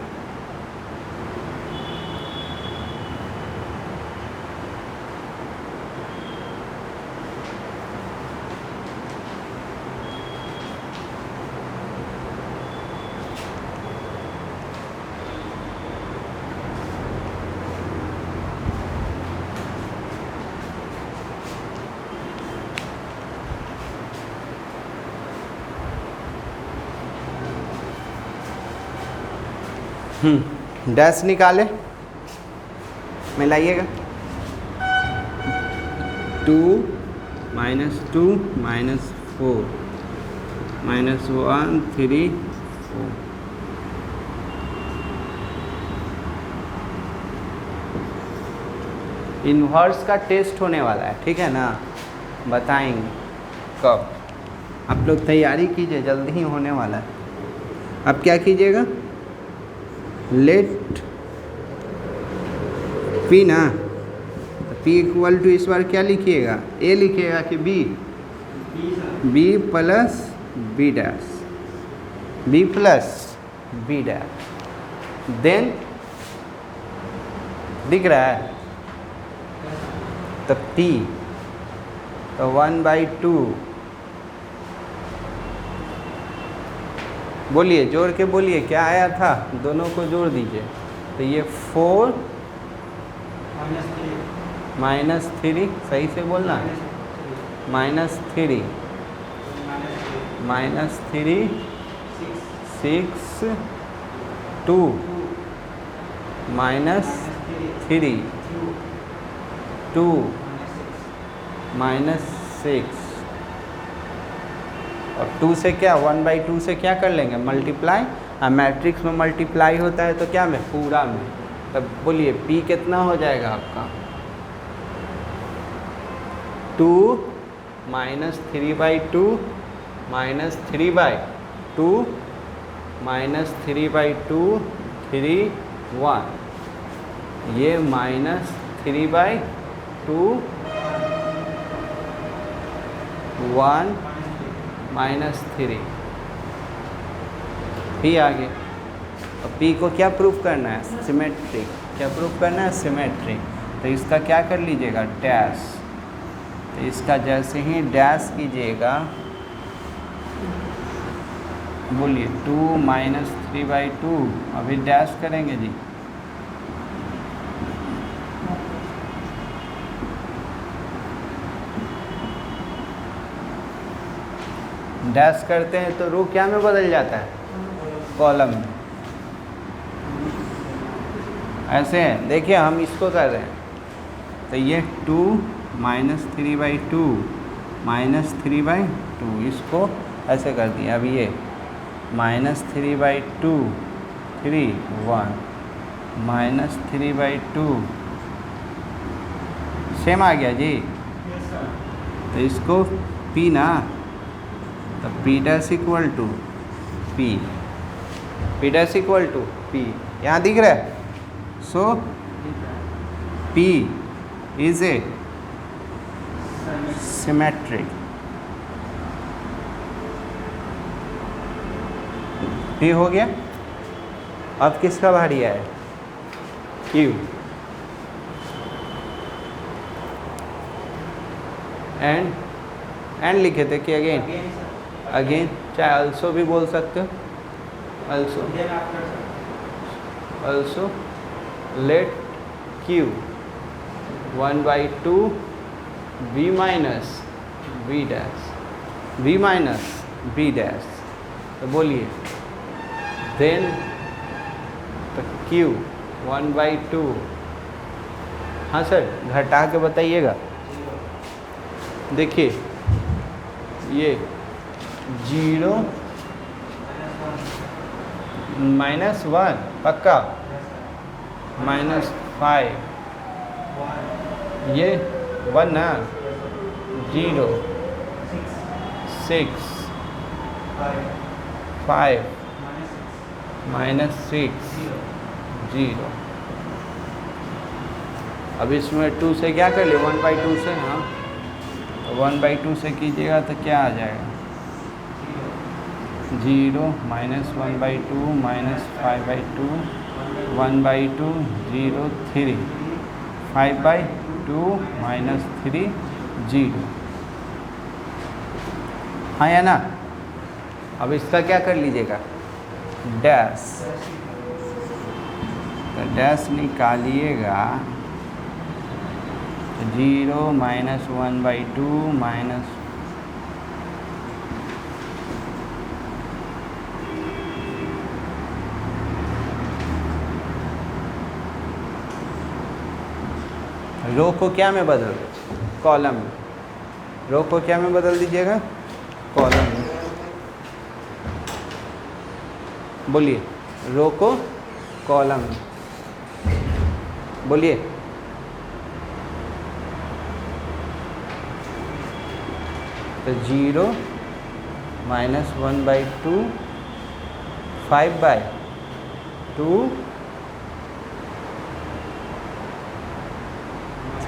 डैश निकाले, मिलाइएगा। 2 -2 -4 -1 3 4। इन्वर्स का टेस्ट होने वाला है, ठीक है ना, बताएंगे कब। आप लोग तैयारी कीजिए, जल्दी ही होने वाला है। अब क्या कीजिएगा, लेट p ना, p इक्वल टू इस बार क्या लिखिएगा, a लिखिएगा कि b, b plus b dash, b plus b dash. Then दिख रहा है तो p, तो 1/2। बोलिए, जोड़ के बोलिए क्या आया था, दोनों को जोड़ दीजिए। तो ये 4 -3, सही से बोलना, -3 -3 6 2 -3 2 -6 और 2 से क्या, 1/2 से क्या कर लेंगे, मल्टीप्लाई। और मैट्रिक्स में मल्टीप्लाई होता है तो क्या में, पूरा में। तब बोलिए p कितना हो जाएगा आपका, 2 -3/2 -3/2 -3/2 3 1। ये -3/2 2 1 -3 P आ गया। अब P को क्या प्रूफ करना है? सिमेट्रिक। क्या प्रूफ करना है? सिमेट्रिक। तो इसका क्या कर लीजिएगा? डैश। तो इसका जैसे ही डैश कीजिएगा, बोलिए 2 -3/2, अभी डैश करेंगे जी। डैश करते हैं तो रो क्या में बदल जाता है? कॉलम में। ऐसे है, देखिए हम इसको कर रहे हैं तो ये 2 -3/2 -3/2, इसको ऐसे कर दिया। अब ये -3/2 3 1 -3/2 सेम आ गया जी। तो इसको P ना, तो P' equal to P, P' equal to P, यहाँ दिख रहा है। So P is a symmetric. P हो गया। अब किसका भारी है? Q। एंड लिखे थे कि अगेन, चाहे अल्सो भी बोल सकते हो। Also let Q 1/2 V minus V dash। तो बोलिए देन तो Q 1/2, हाँ सर घटा के बताइएगा। देखिए ये 0 -1 पक्का, -5, ये 1 ना, 0 6 5 -6 0। अब इसमें 2 से क्या कर ले? 1/2 से, हाँ 1/2 से कीजिएगा तो क्या आ जाएगा? 0 -1/2 -5/2 1/2 0 3 5/2 -3 0। हाँ या ना? अब इसका क्या कर लीजिएगा? डैश। तो डैश निकालिएगा 0 -1/2 माइनस रो को क्या में बदल? कॉलम में। रो को क्या में बदल दीजिएगा? कॉलम में। बोलिए रो को कॉलम में, बोलिए। तो 0 -1/2 5/2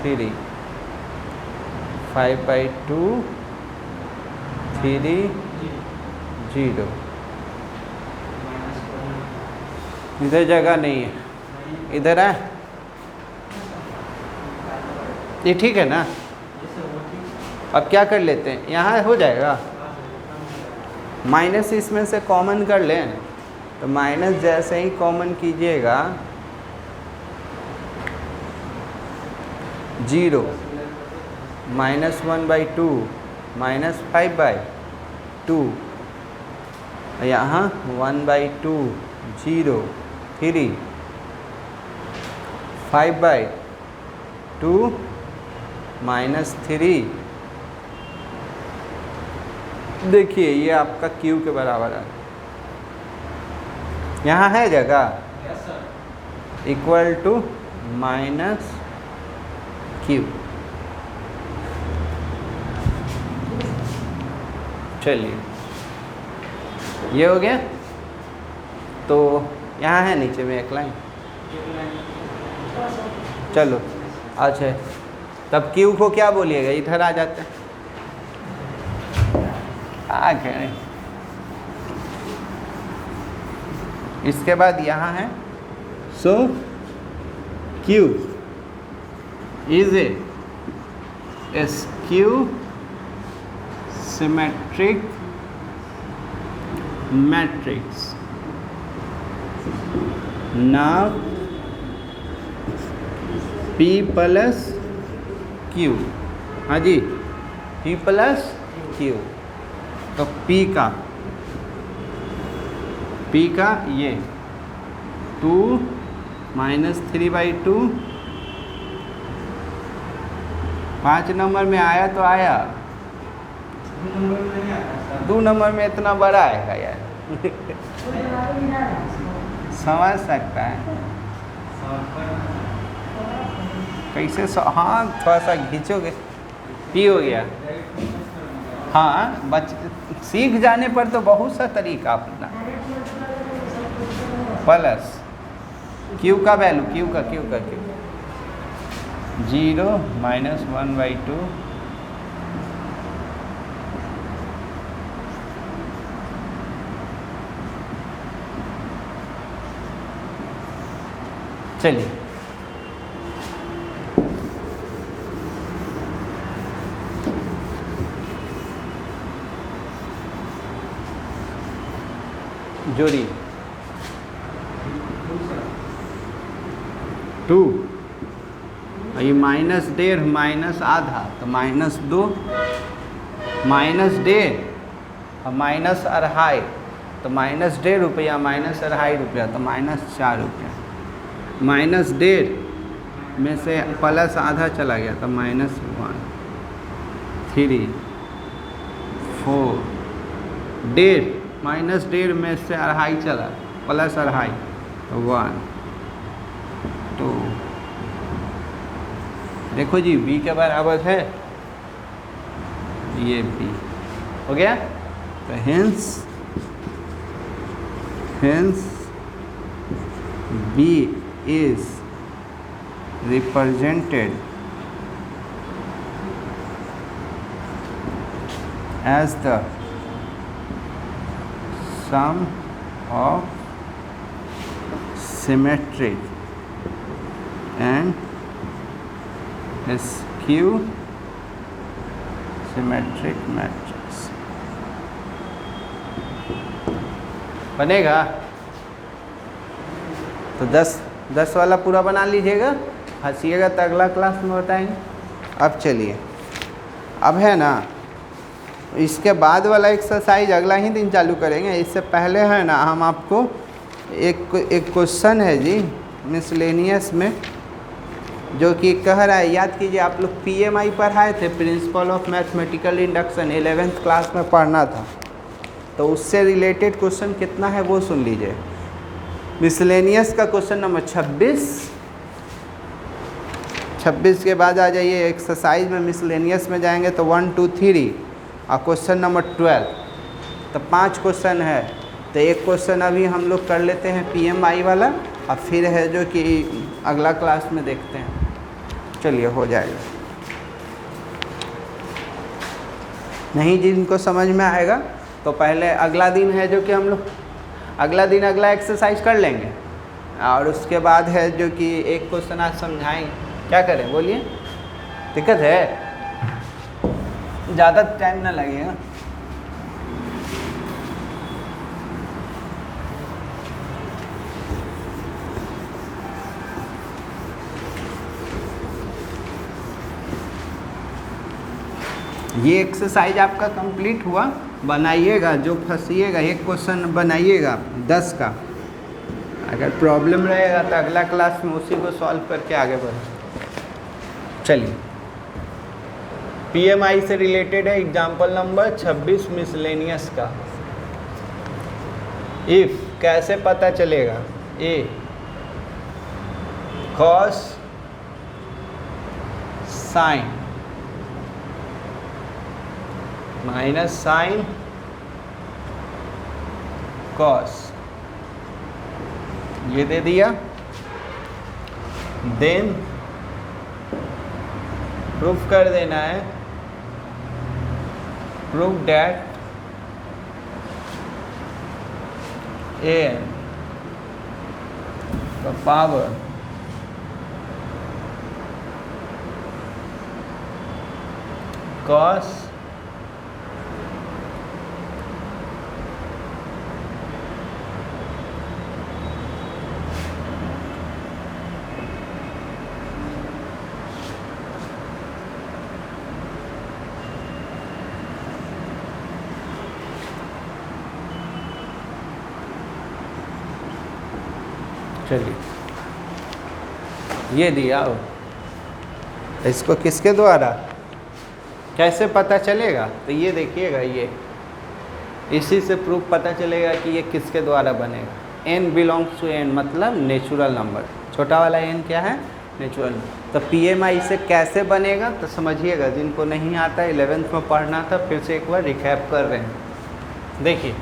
3 5/2 3 0। इधर जगह नहीं है, इधर है। ये ठीक है ना? अब क्या कर लेते हैं, यहाँ हो जाएगा। माइनस इसमें से कॉमन कर लें, तो माइनस जैसे ही कॉमन कीजिएगा 0 -1/2 -5/2, यहाँ 1/2 0 3 5/2 -3। देखिए ये आपका Q के बराबर है। यहाँ है जगह? Equal to -Q। चलिए ये हो गया। तो यहाँ है नीचे में एक लाइन। चलो अच्छा तब क्यू को क्या बोलिएगा, इधर आ जाते हैं, आ गए। इसके बाद यहाँ है, so Q is a skew symmetric matrix. Now P plus Q, हाँ जी, P प्लस Q, तो P का ये 2 माइनस 3/2, 5 नंबर में आया तो आया, 2 नंबर में इतना बड़ा आएगा यार समझ सकता है कैसे हाँ थोड़ा सा खींचोगे, पी हो गया। हाँ सीख जाने पर तो बहुत सा तरीका अपना। प्लस क्यू का वैल्यू, क्यू का 0 माइनस 1/2, चलिए जोड़ी 2, ये माइनस 1.5 माइनस आधा तो -2, -1.5 और -2.5 तो -1.5 रुपया, -2.5 रुपया तो -4 रुपया, -1.5 में से प्लस आधा चला गया तो -1, 3, 4, 1.5 -1.5 में से 2.5 चला, प्लस 2.5 तो 1, 2। देखो जी b के बराबर है ये b हो गया, तो hence b is represented as the sum of symmetric and skew symmetric matrix। बनेगा तो 10 वाला पूरा बना लीजिएगा, हंसीएगा तो अगला क्लास में बताएंगे। अब चलिए, अब है ना इसके बाद वाला एक्सरसाइज अगला ही दिन चालू करेंगे। इससे पहले है ना हम आपको एक क्वेश्चन है जी मिसलेनियस में, जो कि कह रहा है, याद कीजिए आप लोग PMI पढ़ाए थे, principle of mathematical induction, 11th class में पढ़ना था, तो उससे रिलेटेड क्वेश्चन कितना है वो सुन लीजिए। मिसलेनियस का क्वेश्चन नंबर 26 के बाद आ जाइए एक्सरसाइज में, मिसलेनियस में जाएंगे तो 1 2 3 और क्वेश्चन नंबर 12, तो 5 क्वेश्चन है। तो एक क्वेश्चन अभी हम लोग कर लेते हैं PMI वाला, और फिर है जो कि अगला क्लास में देखते हैं। चलिए हो जाएगा, नहीं जिनको समझ में आएगा तो पहले अगला दिन है जो कि हम लोग अगला एक्सरसाइज कर लेंगे, और उसके बाद है जो कि एक क्वेश्चन आज समझाएंगे। क्या करें बोलिए, दिक्कत है? ज़्यादा टाइम ना लगेगा। ये एक्सरसाइज आपका कंप्लीट हुआ, बनाइएगा, जो फंसिएगा एक क्वेश्चन बनाइएगा 10 का, अगर प्रॉब्लम रहेगा तो अगला क्लास में उसी को सॉल्व करके आगे बढ़ें। चलिए, PMI से रिलेटेड है एग्जाम्पल नंबर 26 मिसलेनियस का। इफ कैसे पता चलेगा, A cos sine minus sine cos, ये दे दिया, देन प्रूफ कर देना है, प्रूफ डैट an का पावर cos चलिए ये दिया हो, इसको किसके द्वारा कैसे पता चलेगा? तो ये देखिएगा, ये इसी से प्रूफ पता चलेगा कि ये किसके द्वारा बनेगा। n बिलोंग्स टू n मतलब नेचुरल नंबर, छोटा वाला n क्या है? नेचुरल। तो PMI से कैसे बनेगा तो समझिएगा, जिनको नहीं आता 11th में पढ़ना था फिर से एक बार रिकैप कर रहे हैं। देखिए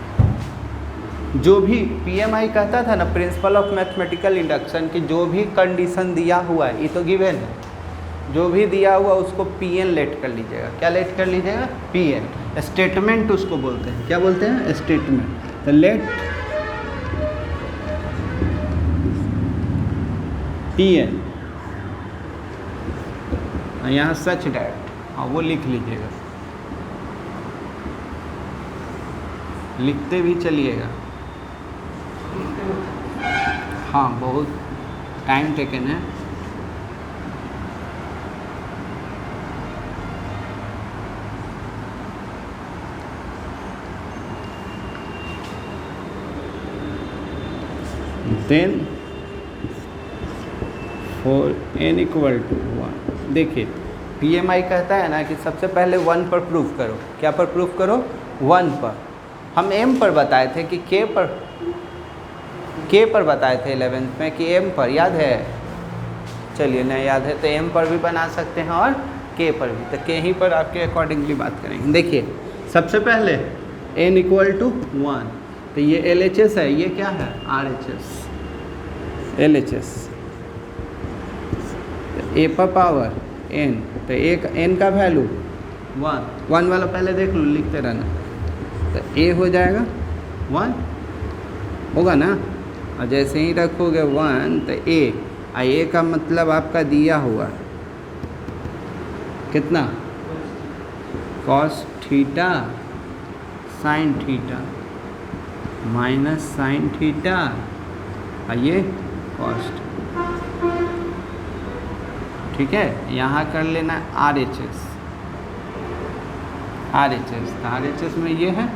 जो भी PMI कहता था ना, प्रिंसिपल ऑफ मैथमेटिकल इंडक्शन की जो भी कंडीशन दिया हुआ है, ये तो गिवन है, जो भी दिया हुआ उसको PN लेट कर लीजिएगा। क्या लेट कर लीजिएगा? PN। स्टेटमेंट उसको बोलते हैं, क्या बोलते हैं? स्टेटमेंट। तो लेट PN, यहाँ सच डैट, हाँ वो लिख लीजिएगा, लिखते भी चलिएगा। हाँ बहुत टाइम टेकन है। Then for n equal to 1, देखिए PMI कहता है ना कि सबसे पहले 1 पर प्रूफ करो। क्या पर प्रूफ करो? 1 पर। हम m पर बताए थे कि k पर बताए थे 11th में कि m पर, याद है? चलिए नहीं याद है तो m पर भी बना सकते हैं और k पर भी। तो k ही पर आपके अकॉर्डिंगली बात करेंगे। देखिए सबसे पहले n इक्वल टू 1, तो ये LHS है, ये क्या है? RHS। LHS a पर पावर n, तो एक n का वैल्यू 1 वाला पहले देख लो, लिखते रहना। तो a हो जाएगा 1 होगा ना, और जैसे ही रखोगे 1 तो a का मतलब आपका दिया हुआ कितना? cos theta sin theta minus sin theta, और ये cos। ठीक है, यहाँ कर लेना RHS। तो RHS में ये है,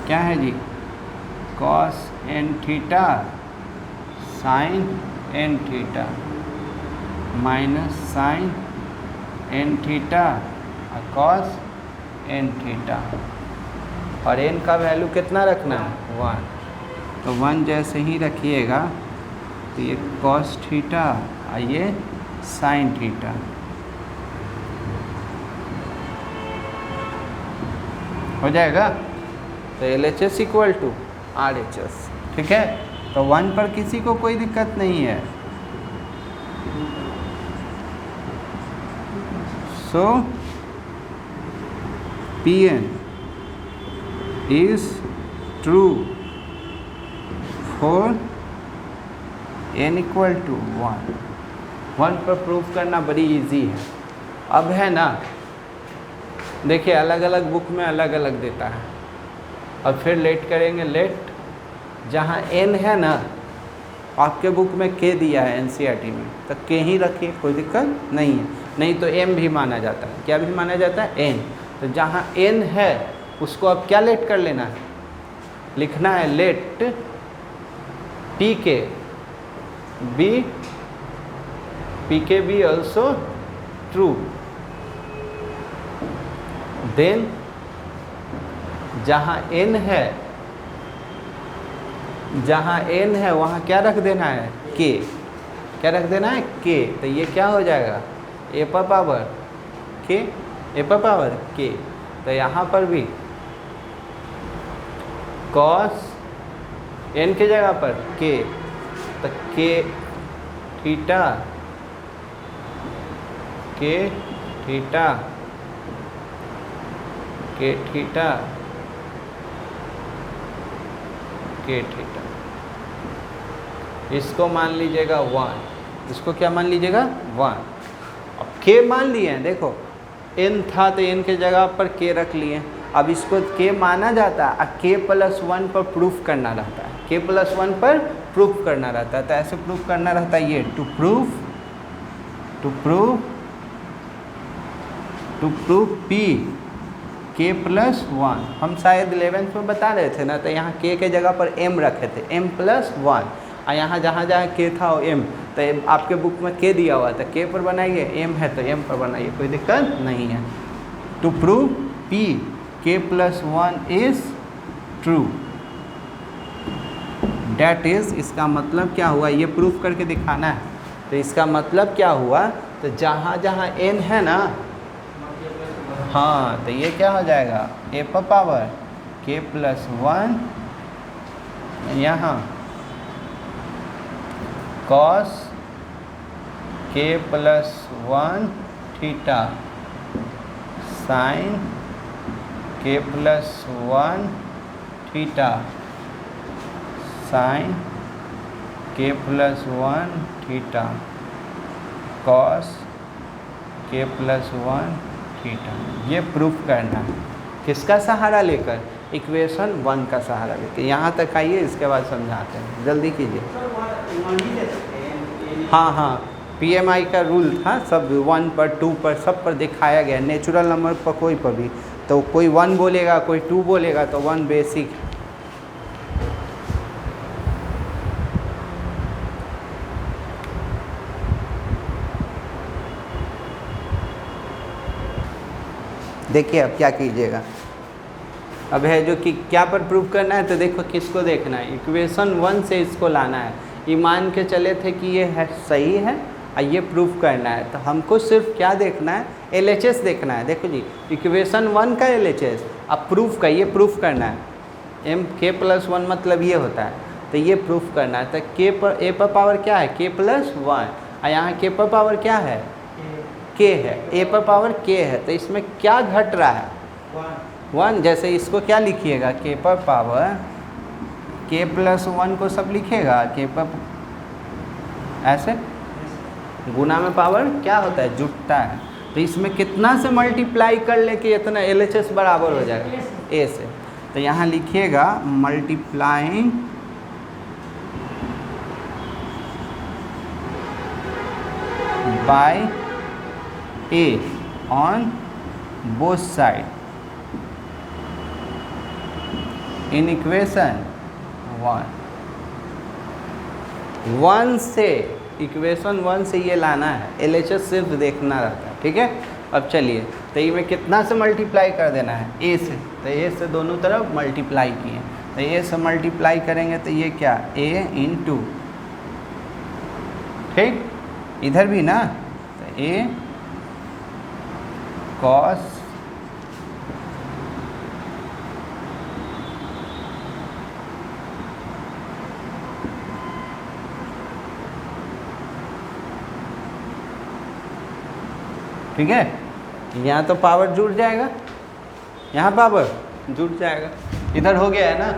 क्या है जी? cos n theta sin n theta minus sin n theta और cos n थीटा, और n का वैल्यू कितना रखना है? 1। तो 1 जैसे ही रखिएगा तो ये cos थीटा और ये sin थीटा, हो जाएगा। तो LHS इक्वल टू RHS। ठीक है, तो 1 पर किसी को कोई दिक्कत नहीं है। So PN is true for n equal to 1 पर प्रूफ करना बड़ी इजी है। अब है ना, देखिए अलग अलग बुक में अलग अलग देता है। और फिर लेट करेंगे, लेट जहाँ n है ना, आपके बुक में k दिया है NCERT में, तो k ही रखिए, कोई दिक्कत नहीं है। नहीं तो m भी माना जाता है। क्या भी माना जाता है? n। तो जहाँ n है उसको अब क्या लेट कर लेना है? लिखना है let pk be also true। देन जहाँ n है वहाँ क्या रख देना है? k। क्या रख देना है? k। तो ये क्या हो जाएगा? a पर पावर k। तो यहाँ पर भी cos n की जगह पर k, तो k थीटा के थीटा के थीटा के थीटा, इसको मान लीजिएगा 1, इसको क्या मान लीजिएगा 1। अब के मान लिए हैं, देखो n था तो n के जगह पर k रख लिए। अब इसको k माना जाता है, k प्लस 1 पर प्रूफ करना रहता है, k प्लस 1 पर प्रूफ करना रहता है। तो ऐसे प्रूफ करना रहता है, ये to proof p k plus 1। हम शायद 11th में बता रहे थे ना, तो यहाँ k के जगह पर m रखे थे, m प्लस 1, और यहाँ जहाँ जहाँ k था वो m, तो आपके बुक में k दिया हुआ था, k पर बनाइए, m है तो m पर बनाइए, कोई दिक्कत नहीं है। To prove p k plus 1 is true, that is, इसका मतलब क्या हुआ, ये प्रूफ करके दिखाना है। तो इसका मतलब क्या हुआ, तो जहाँ जहाँ n है ना, हाँ, तो ये क्या हो जाएगा, a पर पावर k प्लस 1, यहाँ cos k plus 1 theta sine k plus 1 theta sine k plus 1 theta cos k plus 1 theta. ये प्रूफ करना है, किसका सहारा लेकर, इक्वेशन 1 का सहारा लेकर। यहाँ तक आइए, इसके बाद समझाते हैं, जल्दी कीजिए। हाँ, PMI का रूल था, सब 1 पर 2 पर सब पर दिखाया गया, नेचुरल नंबर पर कोई पर भी, तो कोई 1 बोलेगा कोई 2 बोलेगा, तो 1 बेसिक है। देखिए अब क्या कीजिएगा, अब है जो कि क्या पर प्रूफ करना है, तो देखो किसको देखना है, इक्वेशन 1 से इसको लाना है। ये मान के चले थे कि ये है सही है और ये प्रूफ करना है, तो हमको सिर्फ क्या देखना है, LHS देखना है। देखो जी, इक्वेशन 1 का LHS, अब प्रूफ का, ये प्रूफ करना है, m k प्लस 1 मतलब ये होता है, तो ये प्रूफ करना है। तो k पर a पर पावर क्या है, k प्लस 1, और यहाँ k पर पावर क्या है, k है, a पर पावर k है, तो इसमें क्या घट रहा है, 1। जैसे इसको क्या लिखिएगा, k पर पावर k प्लस 1 को सब लिखेगा, k पर ऐसे, गुना में पावर क्या होता है, जुटता है, तो इसमें कितना से मल्टीप्लाई कर ले कि इतना LHS बराबर हो जाएगा a से। तो यहाँ लिखिएगा multiplying by a on both side in equation 1 से, इक्वेशन 1 से ये लाना है, LHS सिर्फ देखना रहता है, ठीक है। अब चलिए, तो ये में कितना से मल्टीप्लाई कर देना है, a से, तो a से दोनों तरफ मल्टीप्लाई किए, तो a से मल्टीप्लाई करेंगे तो ये क्या, a इंटू, ठीक, इधर भी ना, तो a cos ठीक है, यहाँ तो पावर जुड़ जाएगा, यहाँ पावर जुड़ जाएगा, इधर हो गया है ना।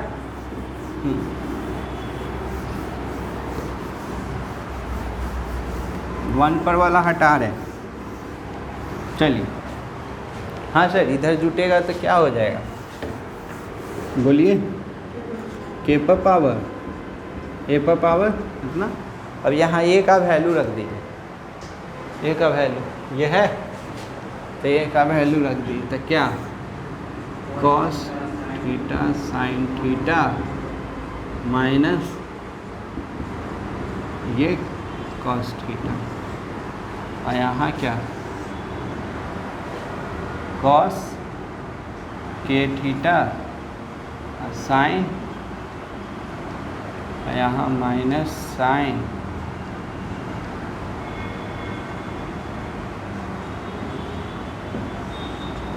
1 पर वाला हटा रहे, चलिए, हाँ सर, इधर जुटेगा तो क्या हो जाएगा, बोलिए, k पर पावर a पर पावर इतना। अब यहाँ a का वैल्यू रख दीजिए, a का वैल्यू ये है, तो a का वैल्यू रख दीजिए, तो क्या, cos theta sine theta minus ये cos थीटा, और यहाँ क्या, cos k थीटा साइन, यहाँ माइनस साइन,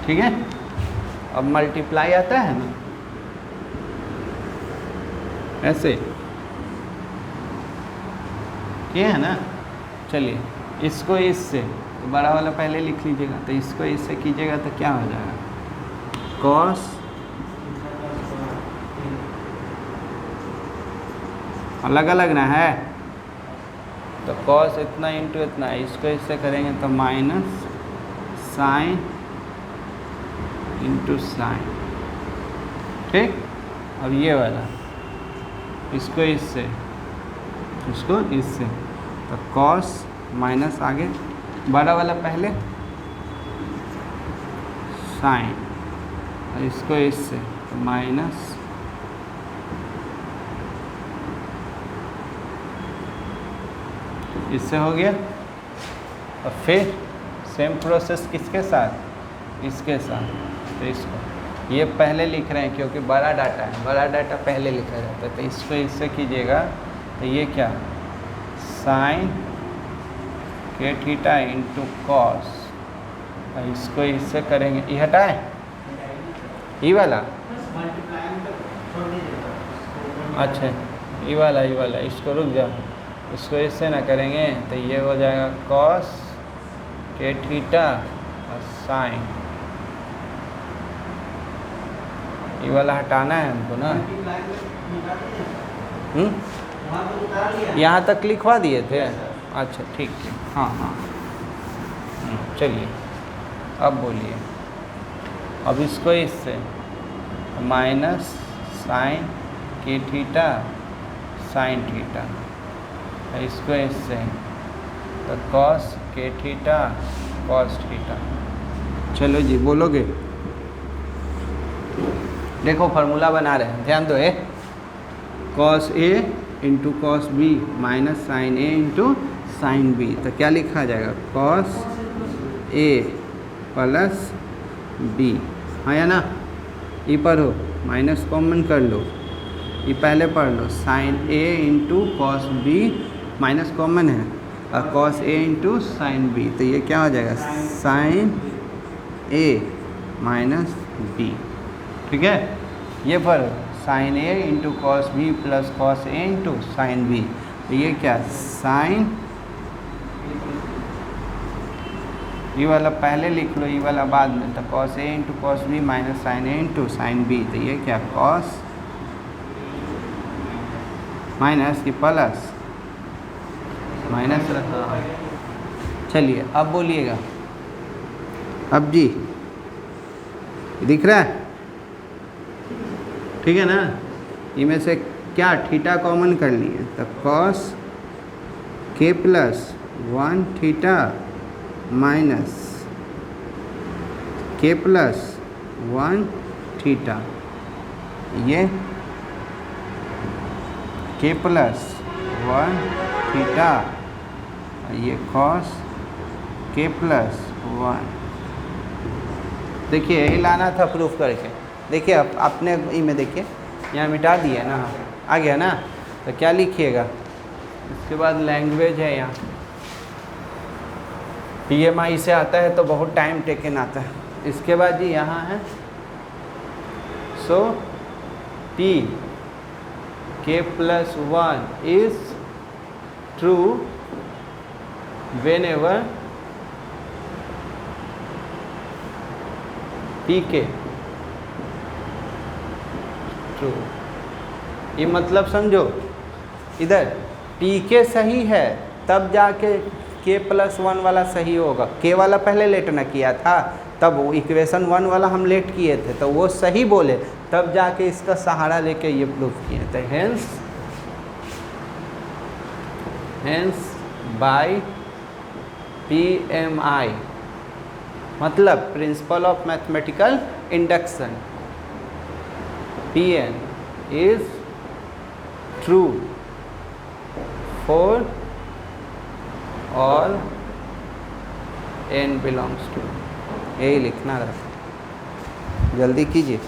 ठीक है। अब मल्टीप्लाई आता है ना, ऐसे ये है ना, चलिए इसको इससे तो बड़ा वाला पहले लिख लीजिएगा, तो इसको इससे कीजिएगा तो क्या हो जाएगा, कॉस अलग अलग ना है, तो कॉस इतना इंटू इतना, इसको इससे करेंगे तो माइनस साइन इंटू साइन, ठीक। अब ये वाला इसको इससे, इसको इससे, तो कॉस माइनस आगे बड़ा वाला पहले साइन, और इसको इससे तो माइनस इससे हो गया। और फिर सेम प्रोसेस किसके साथ, इसके साथ, तो इसको ये पहले लिख रहे हैं क्योंकि बड़ा डाटा है, बड़ा डाटा पहले लिखा जाता है, तो इसको इससे कीजिएगा तो ये क्या, साइन के थीटा इंटू कॉस, और इसको इससे करेंगे, ये हटाए ये वाला, अच्छा ये वाला इसको रुक जाओ, इसको इससे ना करेंगे तो ये हो जाएगा कॉस के थीटा और साइन, ये वाला हटाना है हमको ना, यहाँ तक लिखवा दिए थे, अच्छा ठीक है, हाँ चलिए अब बोलिए। अब इसको इससे माइनस साइन के थीटा साइन थीटा, इसको इससे तो कॉस के थीटा कॉस थीटा। चलो जी बोलोगे, देखो फार्मूला बना रहे हैं, ध्यान दो, A cos A into cos B minus sine A into sine B, तो क्या लिखा जाएगा, कॉस ए प्लस बी, हाँ या ना, ई पर हो माइनस कॉमन कर लो, ये पहले पढ़ लो, sine A into cos B minus common है, और cos A into sine B, तो ये क्या हो जाएगा, साइन ए माइनस बी, ठीक है। ये पर sine A into cos B plus cos A into sine B, तो ये क्या, साइन, ये वाला पहले लिख लो, ये वाला बाद में, तो cos A into cos B minus sine A into sine B, तो ये क्या, कॉस माइनस की प्लस माइनस रखा। चलिए अब बोलिएगा, अब जी दिख रहा है, ठीक है ना, इनमें से क्या थीटा कॉमन कर लिए, तो कॉस के प्लस 1 थीटा माइनस के प्लस 1 थीटा, ये के प्लस 1 थीटा, ये कॉस के प्लस 1, देखिए यही लाना था प्रूफ करके, देखिए अब आपने में देखिए यहाँ मिटा दिया ना, आ गया ना, तो क्या लिखिएगा, इसके बाद लैंग्वेज है यहाँ, PMI से आता है तो बहुत टाइम टेकन आता है, इसके बाद जी यहाँ है, so P k plus 1 is true whenever pk true, ये मतलब समझो, इधर pk सही है तब जाके k प्लस 1 वाला सही होगा, k वाला पहले लेट न किया था, तब वो इक्वेशन 1 वाला हम लेट किए थे, तो वो सही बोले तब जाके इसका सहारा लेके ये प्रूफ किए थे, हेंस बाय PMI, मतलब principle of mathematical induction, Pn is true for all n belongs to, यही लिखना रहा, जल्दी कीजिए।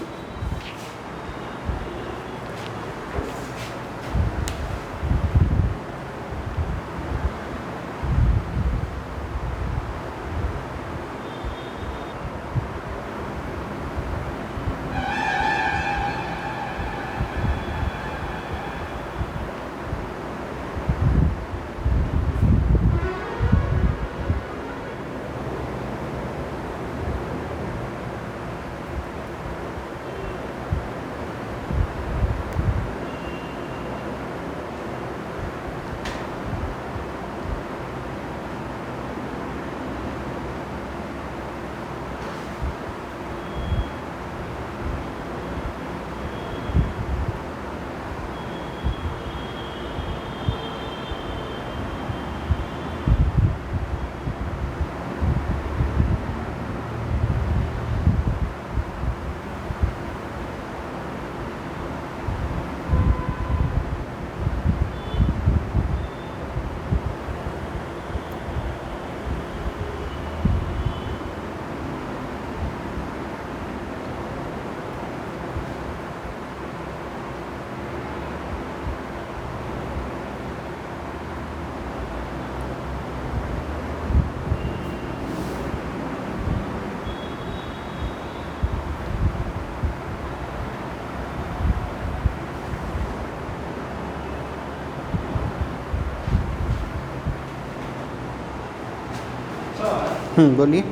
बोलिए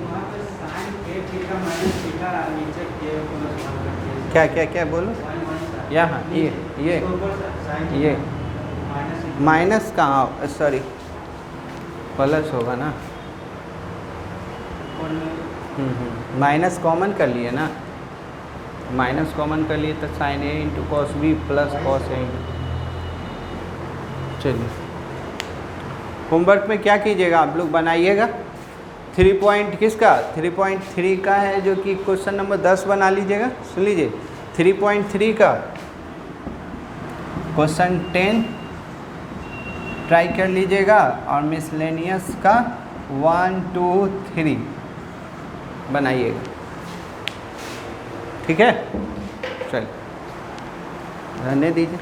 क्या क्या क्या बोलो। यहाँ ये माइनस कहाँ, सॉरी प्लस होगा ना। माइनस कॉमन कर लिए ना, माइनस कॉमन कर लिए तो sine A into cos B plus cos A. चलिए होमवर्क में क्या कीजिएगा आप लोग, बनाइएगा 3 पॉइंट किसका 3.3 का है, जो कि क्वेश्चन नंबर 10 बना लीजिएगा। सुन लीजिए 3.3 का क्वेश्चन 10 ट्राई कर लीजिएगा, और मिसलेनियस का 1 2 3 बनाइएगा, ठीक है। चलिए रहने दीजिए।